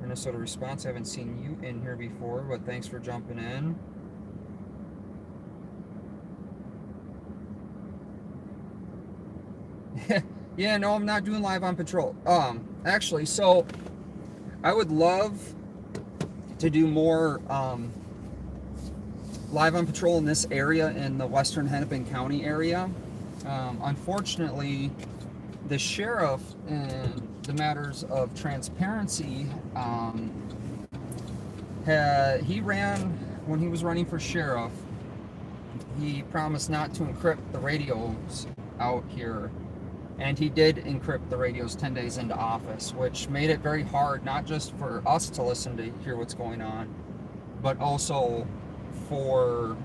Minnesota Response, I haven't seen you in here before, but thanks for jumping in. Yeah, no, I'm not doing live on patrol. Actually, so I would love to do more live on patrol in this area, in the western Hennepin County area. Unfortunately, the sheriff, in the matters of transparency, he ran, when he was running for sheriff, he promised not to encrypt the radios out here. And he did encrypt the radios 10 days into office, which made it very hard, not just for us to listen to hear what's going on, but also for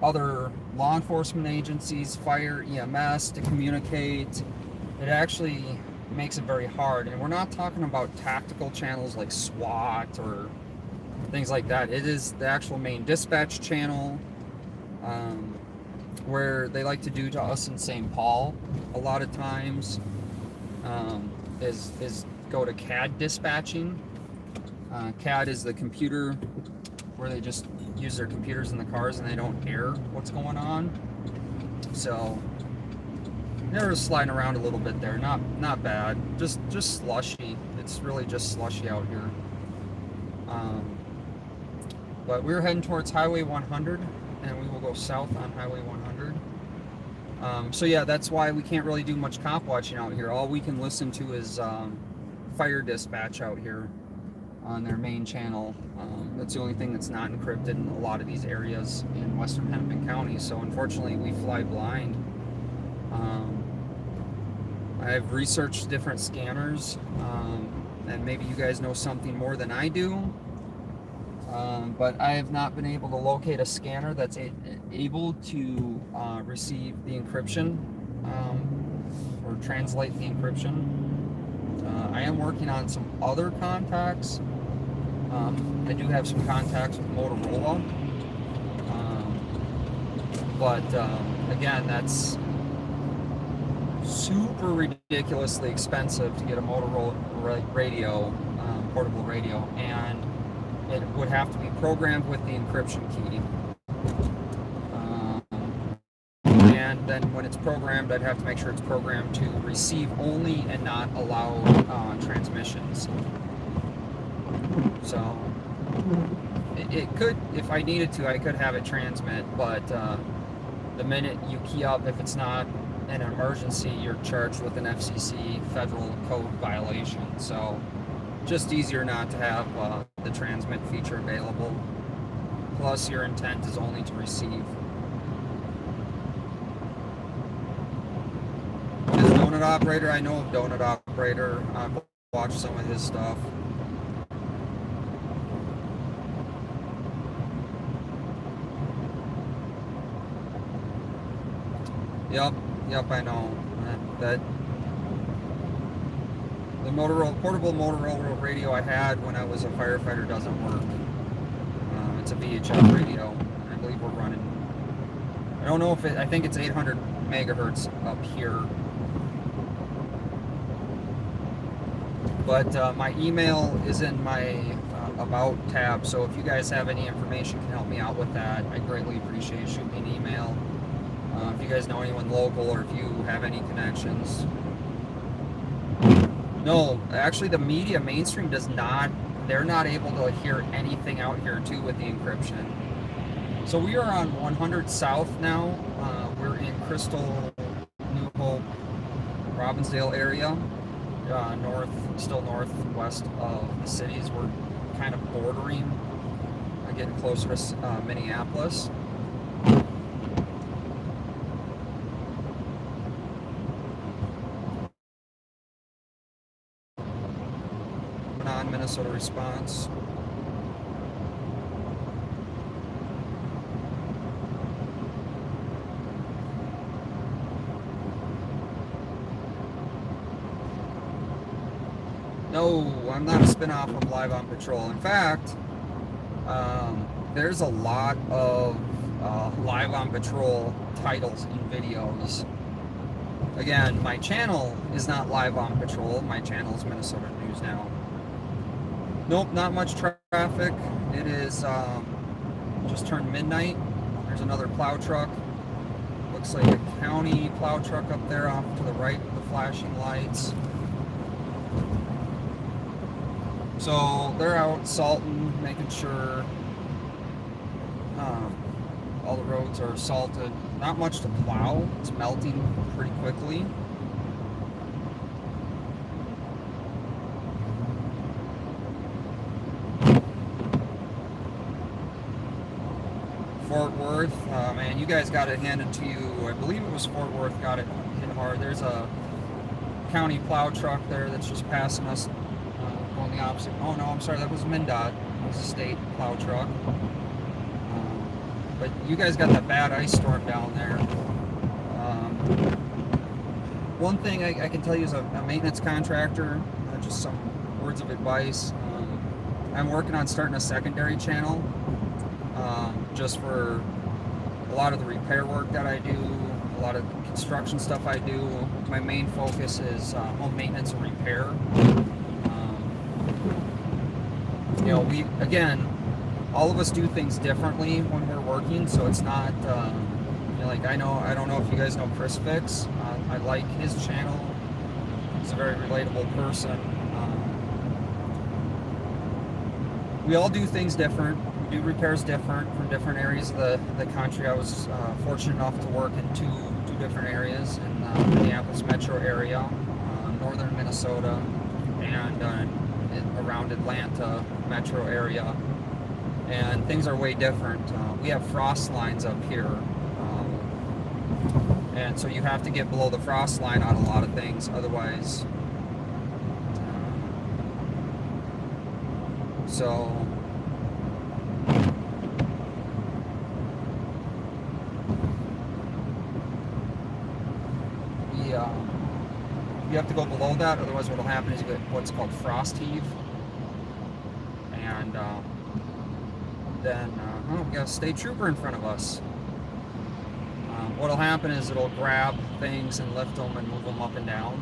other law enforcement agencies, fire, EMS, to communicate. It actually makes it very hard. And we're not talking about tactical channels like SWAT or things like that. It is the actual main dispatch channel, where they like to do to us in St. Paul a lot of times, is go to CAD dispatching. CAD is the computer where they just use their computers in the cars and they don't air what's going on. So they're sliding around a little bit there. Not bad. Just slushy. It's really just slushy out here. But we're heading towards Highway 100, and we will go south on Highway 100. So yeah, that's why we can't really do much cop watching out here. All we can listen to is fire dispatch out here on their main channel. That's the only thing that's not encrypted in a lot of these areas in western Hennepin County. So unfortunately, we fly blind. I've researched different scanners, and maybe you guys know something more than I do. But I have not been able to locate a scanner that's able to receive the encryption or translate the encryption. I am working on some other contacts. I do have some contacts with Motorola, but again, that's super ridiculously expensive to get a Motorola radio, portable radio, and it would have to be programmed with the encryption key. And then when it's programmed, I'd have to make sure it's programmed to receive only and not allow transmissions. So it could, if I needed to, I could have it transmit, but the minute you key up, if it's not an emergency, you're charged with an FCC federal code violation. So just easier not to have the transmit feature available. Plus your intent is only to receive. This Donut Operator, I know of Donut Operator. I've watched some of his stuff. Yep, I know. That the portable Motorola radio I had when I was a firefighter doesn't work. It's a VHF radio. I believe we're running. I don't know if I think it's 800 megahertz up here. But my email is in my About tab, so if you guys have any information can help me out with that, I greatly appreciate it. Shoot me an email. If you guys know anyone local or if you have any connections. No, actually the media mainstream does not, they're not able to hear anything out here too with the encryption. So we are on 100 South now. We're in Crystal, New Hope, Robbinsdale area, still northwest of the cities. We're kind of bordering, getting closer to Minneapolis. Non-Minnesota response. No, I'm not a spin-off of Live on Patrol. In fact, there's a lot of Live on Patrol titles and videos. Again, my channel is not Live on Patrol. My channel is Minnesota News Now. Nope, not much traffic. It is just turned midnight. There's another plow truck. Looks like a county plow truck up there off to the right with the flashing lights. So they're out salting, making sure all the roads are salted. Not much to plow. It's melting pretty quickly. Fort Worth, man, you guys got it handed to you. I believe it was Fort Worth got it hit hard. There's a county plow truck there that's just passing us, going the opposite. Oh no, I'm sorry, that was MnDOT. That was a state plow truck. But you guys got that bad ice storm down there. One thing I can tell you as a maintenance contractor, just some words of advice. I'm working on starting a secondary channel. Just for a lot of the repair work that I do, a lot of construction stuff I do. My main focus is home maintenance and repair. You know, again, all of us do things differently when we're working, so it's not, you know, like I don't know if you guys know Chris Fix. I like his channel. He's a very relatable person. We all do things different. We do repairs different from different areas of the country. I was fortunate enough to work in two different areas in the Minneapolis metro area, northern Minnesota, and around Atlanta metro area. And things are way different. We have frost lines up here. And so you have to get below the frost line on a lot of things, otherwise. So you have to go below that, otherwise what will happen is you get what's called frost heave. And then we got a state trooper in front of us. What'll happen is it'll grab things and lift them and move them up and down.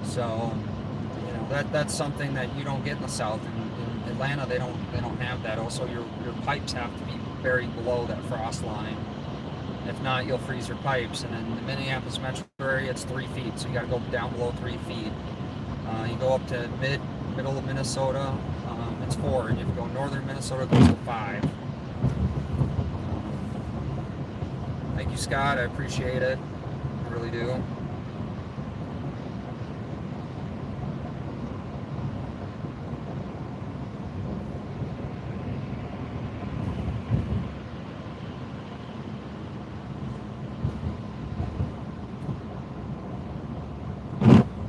So, that's something that you don't get in the South. In Atlanta, they don't have that. Also, your pipes have to be buried below that frost line. If not, you'll freeze your pipes. And in the Minneapolis metro area, it's 3 feet, so you got to go down below 3 feet. You go up to middle of Minnesota, it's 4, and if you go northern Minnesota, it goes to 5. Thank you, Scott. I appreciate it. I really do.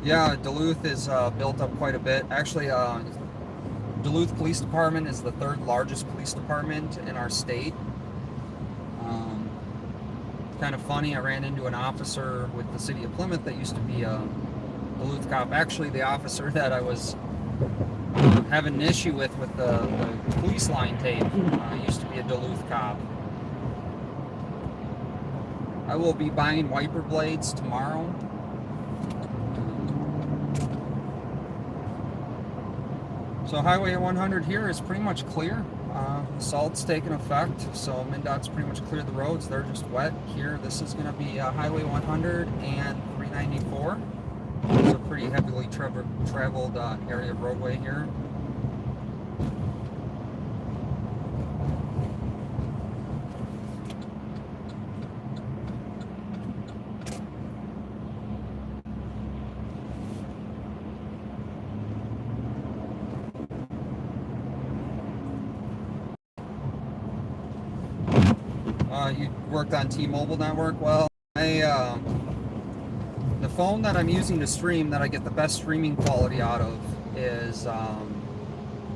Yeah, Duluth is built up quite a bit. Actually, Duluth Police Department is the 3rd largest police department in our state. Kind of funny, I ran into an officer with the city of Plymouth that used to be a Duluth cop. Actually, the officer that I was having an issue with the police line tape used to be a Duluth cop. I will be buying wiper blades tomorrow. So Highway 100 here is pretty much clear. Salt's taken effect, so MnDOT's pretty much cleared the roads. They're just wet. Here, this is going to be Highway 100 and 394. It's a pretty heavily traveled area of roadway here. You worked on T-Mobile network. Well, the phone that I'm using to stream, that I get the best streaming quality out of, is the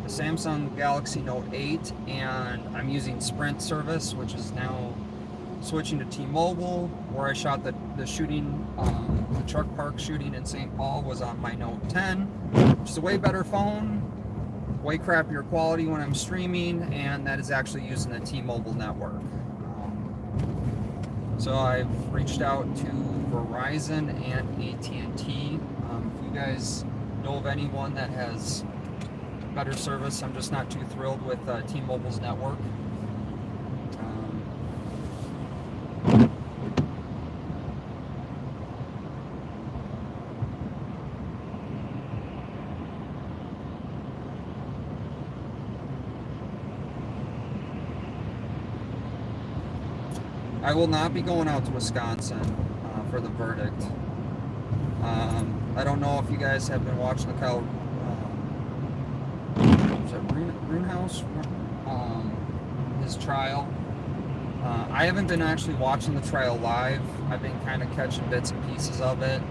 Samsung Galaxy Note 8, and I'm using Sprint service, which is now switching to T-Mobile. Where I shot the shooting, the truck park shooting in St. Paul was on my Note 10, which is a way better phone, way crappier quality when I'm streaming, and that is actually using the T-Mobile network. So I've reached out to Verizon and AT&T. If you guys know of anyone that has better service, I'm just not too thrilled with T-Mobile's network. I will not be going out to Wisconsin for the verdict. I don't know if you guys have been watching the Kyle Greenhouse, his trial. I haven't been actually watching the trial live. I've been kind of catching bits and pieces of it.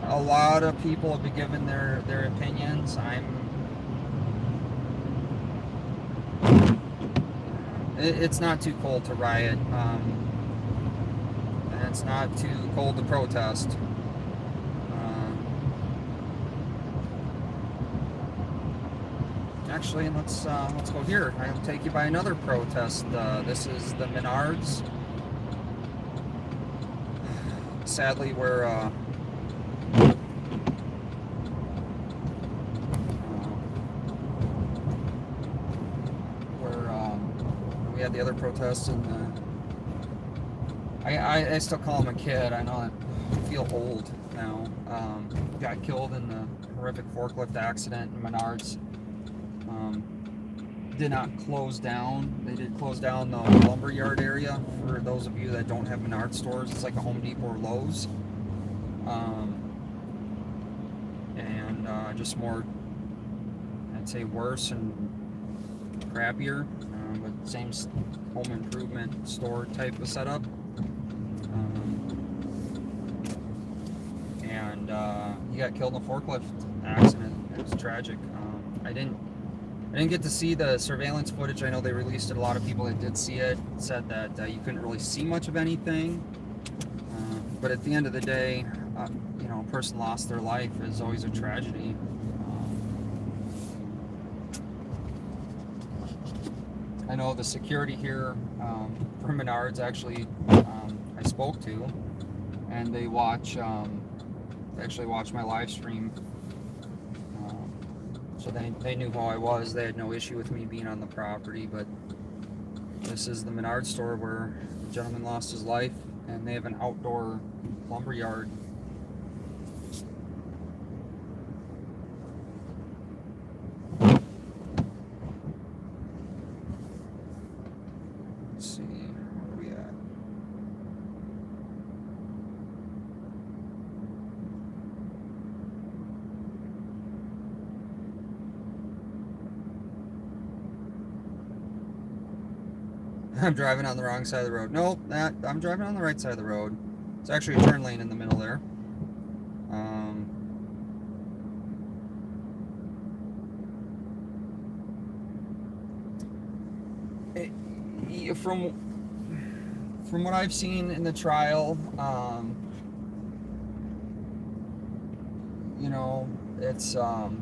A lot of people have been giving their opinions. It's not too cold to riot, and it's not too cold to protest. Actually, let's go here. I'll take you by another protest. This is the Menards. Sadly, we're we had the other protests, and I still call him a kid. I know I feel old now. Got killed in the horrific forklift accident in Menards. Did not close down. They did close down the lumberyard area. For those of you that don't have Menards stores, it's like a Home Depot or Lowe's. And just more, I'd say, worse and crappier. But same home improvement store type of setup. And he got killed in a forklift accident. It was tragic. I I didn't get to see the surveillance footage. I know they released it. A lot of people that did see it said that you couldn't really see much of anything. But at the end of the day, you know, a person lost their life is always a tragedy. I know the security here for Menards actually I spoke to, and they actually watch my live stream. So they knew who I was. They had no issue with me being on the property. But this is the Menards store where the gentleman lost his life, and they have an outdoor lumber yard. Let's see, where are we at? I'm driving on the wrong side of the road. Nope, I'm driving on the right side of the road. It's actually a turn lane in the middle there. From what I've seen in the trial, you know, it's I'm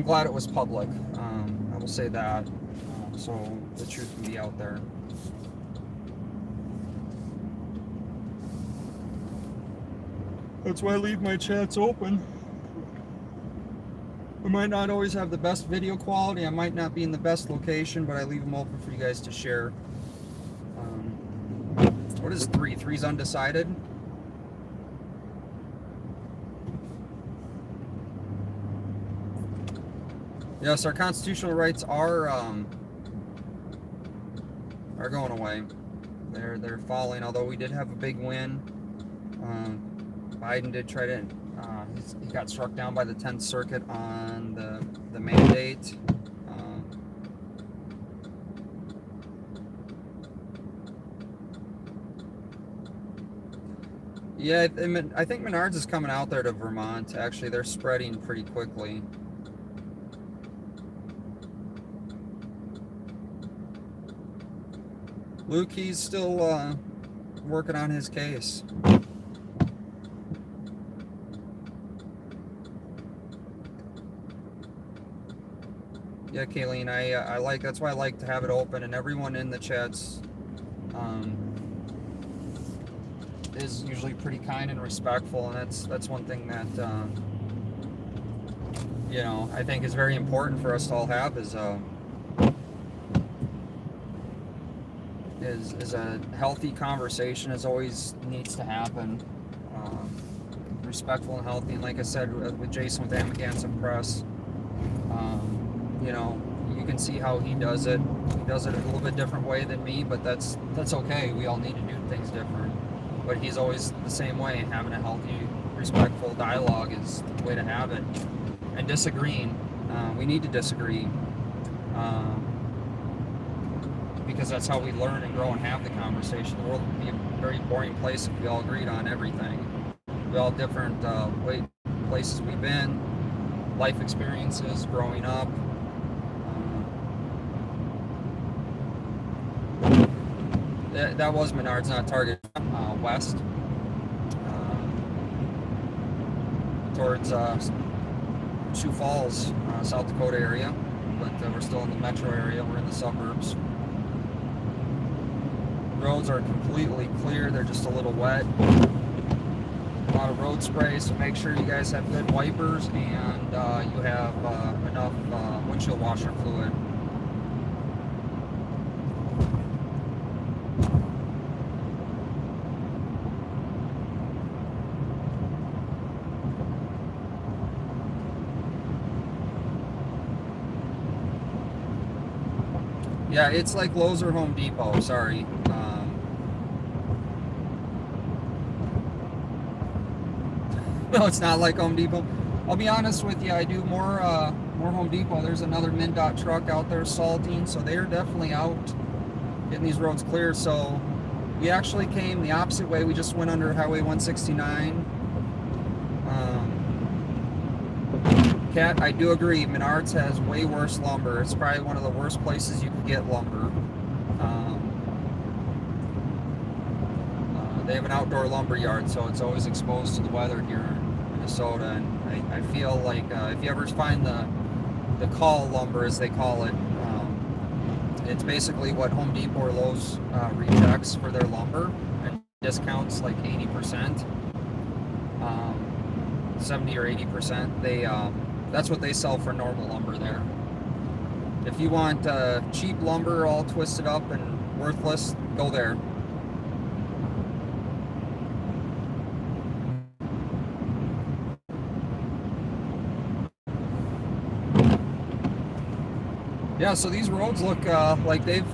glad it was public. I will say that, so the truth can be out there. That's why I leave my chats open. I might not always have the best video quality. I might not be in the best location, but I leave them open for you guys to share. What is 3? 3's undecided. Yes, our constitutional rights are going away. They're falling. Although we did have a big win. Biden did try to. He got struck down by the 10th Circuit on the mandate. Yeah, I think Menards is coming out there to Vermont. Actually, they're spreading pretty quickly. Luke, he's still working on his case. Yeah, Kayleen, I like, that's why I like to have it open, and everyone in the chats is usually pretty kind and respectful, and that's one thing that you know, I think is very important for us to all have is a healthy conversation. Is always needs to happen, respectful and healthy. And like I said with Jason with Amagansett Press, you know, you can see how he does it. He does it a little bit different way than me, but that's okay. We all need to do things different. But he's always the same way. Having a healthy, respectful dialogue is the way to have it. And disagreeing, we need to disagree, because that's how we learn and grow and have the conversation. The world would be a very boring place if we all agreed on everything. We all have different places we've been, life experiences, growing up. That was Menards, not Target. West, towards Sioux Falls, South Dakota area, but we're still in the metro area. We're in the suburbs. Roads are completely clear. They're just a little wet. A lot of road spray, so make sure you guys have good wipers and you have enough windshield washer fluid. Yeah, it's like Lowe's or Home Depot, sorry. No, it's not like Home Depot. I'll be honest with you, I do more Home Depot. There's another MnDOT truck out there salting, so they're definitely out getting these roads clear. So we actually came the opposite way. We just went under Highway 169. Kat, I do agree. Menards has way worse lumber. It's probably one of the worst places you could get lumber. They have an outdoor lumber yard, so it's always exposed to the weather here in Minnesota. And I feel like if you ever find the call lumber, as they call it, it's basically what Home Depot or Lowe's rejects for their lumber and discounts like 80%, 70 or 80%. That's what they sell for normal lumber there. If you want cheap lumber all twisted up and worthless, go there. Yeah, so these roads look like they've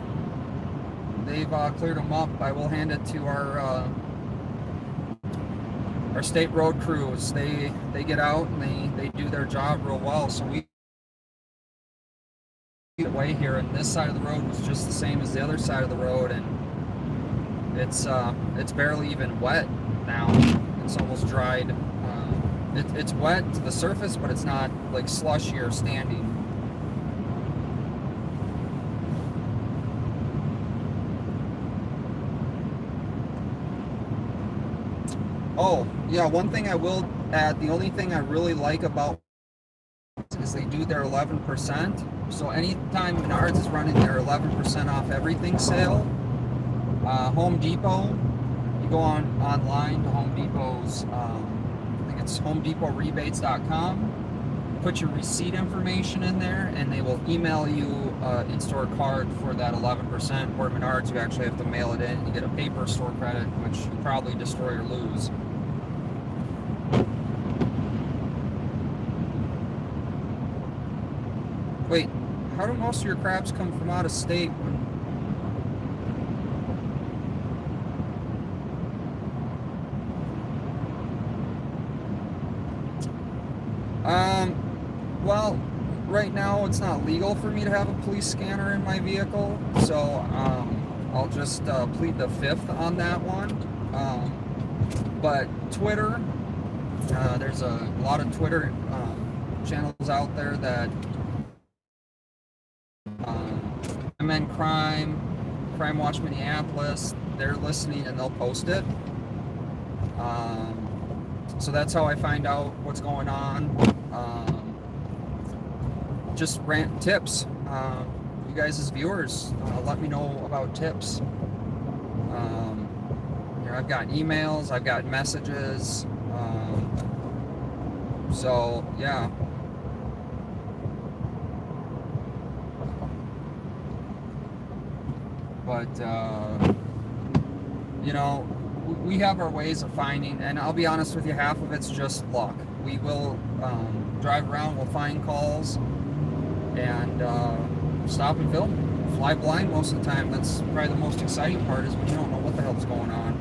cleared them up. I will hand it to our state road crews. They get out and they do their job real well. So we the way here, and this side of the road was just the same as the other side of the road, and it's barely even wet now. It's almost dried. It's wet to the surface, but it's not like slushy or standing. Oh, yeah, one thing I will add, the only thing I really like about is they do their 11%. So anytime Menards is running their 11% off everything sale, Home Depot, you go online to Home Depot's, I think it's homedepotrebates.com, put your receipt information in there, and they will email you in-store card for that 11%, where Menards you actually have to mail it in. You get a paper store credit, which you probably destroy or lose. Wait, how do most of your crabs come from out of state? Well, right now it's not legal for me to have a police scanner in my vehicle, so I'll just plead the fifth on that one. But Twitter, there's a lot of Twitter channels out there that recommend Crime Watch Minneapolis. They're listening and they'll post it. So that's how I find out what's going on. Just rant tips. You guys as viewers, let me know about tips. I've got emails, I've got messages. So yeah. But we have our ways of finding, and I'll be honest with you, half of it's just luck. We will drive around, we'll find calls, and stop and film. Fly blind most of the time. That's probably the most exciting part, is when you don't know what the hell's going on.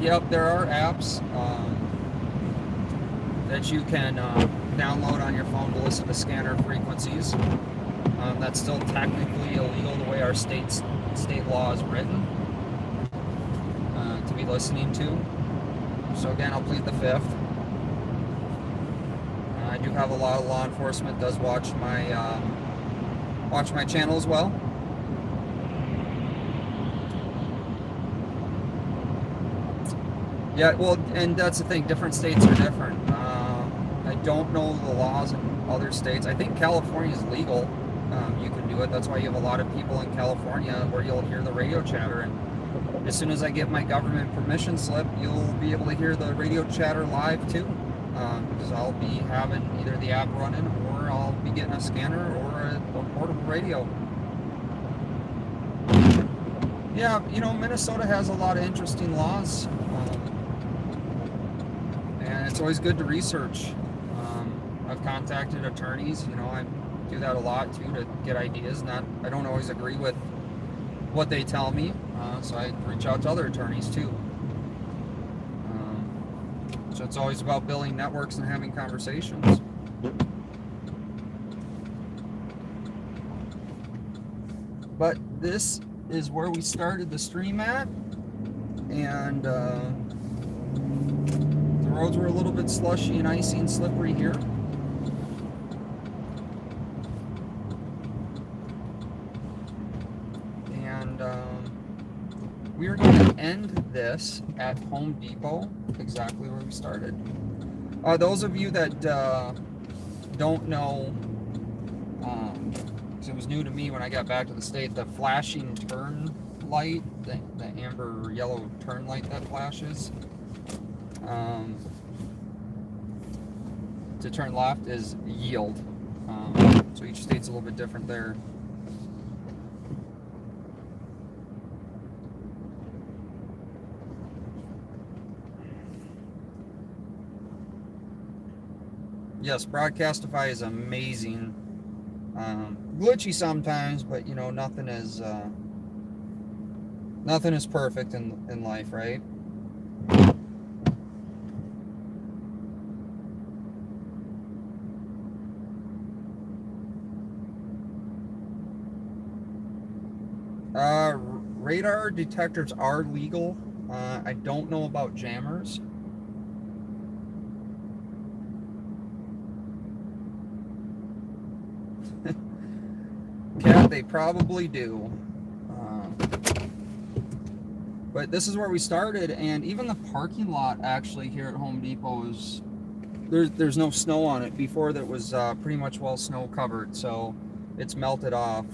Yep, there are apps that you can download on your phone to listen to scanner frequencies. That's still technically illegal the way our state law is written to be listening to. So again, I'll plead the fifth. I do have a lot of law enforcement does watch my channel as well. Yeah, well, and that's the thing. Different states are different. I don't know the laws in other states. I think California is legal. You can do it. That's why you have a lot of people in California where you'll hear the radio chatter. And as soon as I get my government permission slip, you'll be able to hear the radio chatter live too. Because I'll be having either the app running, or I'll be getting a scanner or a portable radio. Yeah, Minnesota has a lot of interesting laws. And it's always good to research. I've contacted attorneys, I do that a lot too, to get ideas. I don't always agree with what they tell me, so I reach out to other attorneys too. So it's always about building networks and having conversations. But this is where we started the stream at, and the roads were a little bit slushy and icy and slippery here. And we are going to end this at Home Depot, exactly where we started. Those of you that don't know, because it was new to me when I got back to the state, the flashing turn light, the amber or yellow turn light that flashes to turn left is yield. So each state's a little bit different there. Yes, Broadcastify is amazing. Glitchy sometimes, but you know, nothing is perfect in life, right? Radar detectors are legal. I don't know about jammers. Cat, they probably do. But this is where we started, and even the parking lot actually here at Home Depot is there's no snow on it. Before that was pretty much well snow covered, so it's melted off.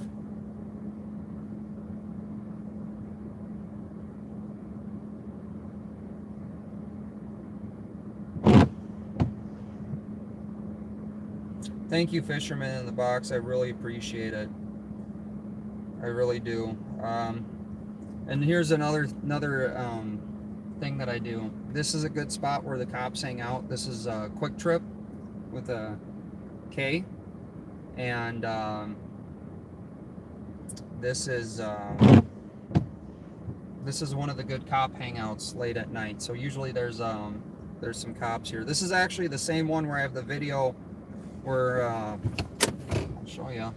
Thank you, Fisherman in the Box. I really appreciate it. I really do. And here's another thing that I do. This is a good spot where the cops hang out. This is a Quick Trip with a K, and this is one of the good cop hangouts late at night. So usually there's some cops here. This is actually the same one where I have the video where I'll show you.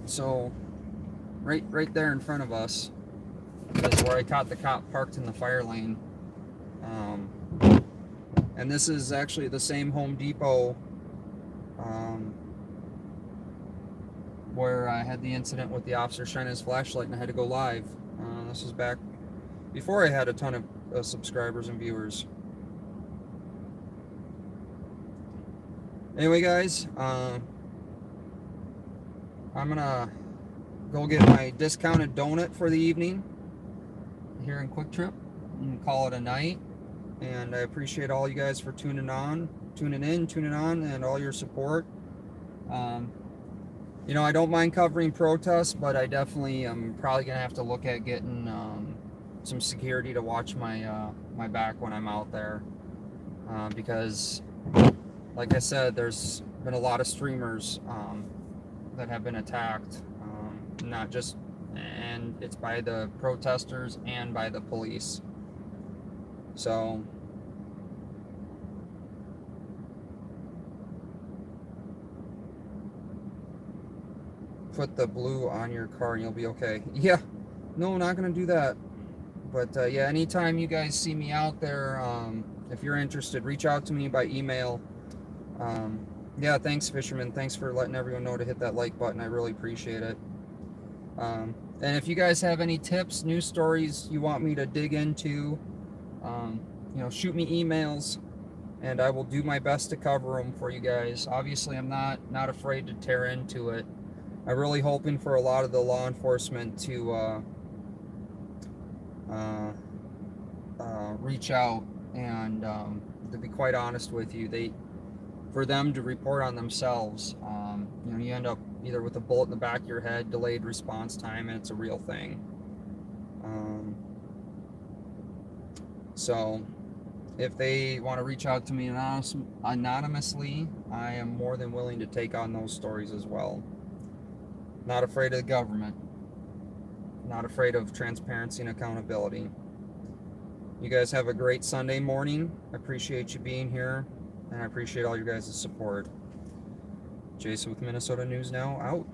So right there in front of us is where I caught the cop parked in the fire lane. And this is actually the same Home Depot where I had the incident with the officer shining his flashlight and I had to go live. This was back before I had a ton of subscribers and viewers. Anyway, guys, I'm gonna go get my discounted donut for the evening here in Quick Trip and call it a night. And I appreciate all you guys for tuning on, and all your support. You know, I don't mind covering protests, but I definitely am probably gonna have to look at getting some security to watch my back when I'm out there, because, like I said, there's been a lot of streamers that have been attacked, not just, and it's by the protesters and by the police. So put the blue on your car and you'll be okay. Yeah, no, not gonna do that. But yeah, anytime you guys see me out there, if you're interested, reach out to me by email. Yeah, thanks, Fisherman. Thanks for letting everyone know to hit that like button. I really appreciate it. And if you guys have any tips, news stories you want me to dig into, you know, shoot me emails, and I will do my best to cover them for you guys. Obviously, I'm not afraid to tear into it. I'm really hoping for a lot of the law enforcement to reach out and, to be quite honest with you, for them to report on themselves. You know, you end up either with a bullet in the back of your head, delayed response time, and it's a real thing. So if they want to reach out to me anonymously, I am more than willing to take on those stories as well. Not afraid of the government. Not afraid of transparency and accountability. You guys have a great Sunday morning. I appreciate you being here, and I appreciate all your guys' support. Jason with Minnesota News Now, out.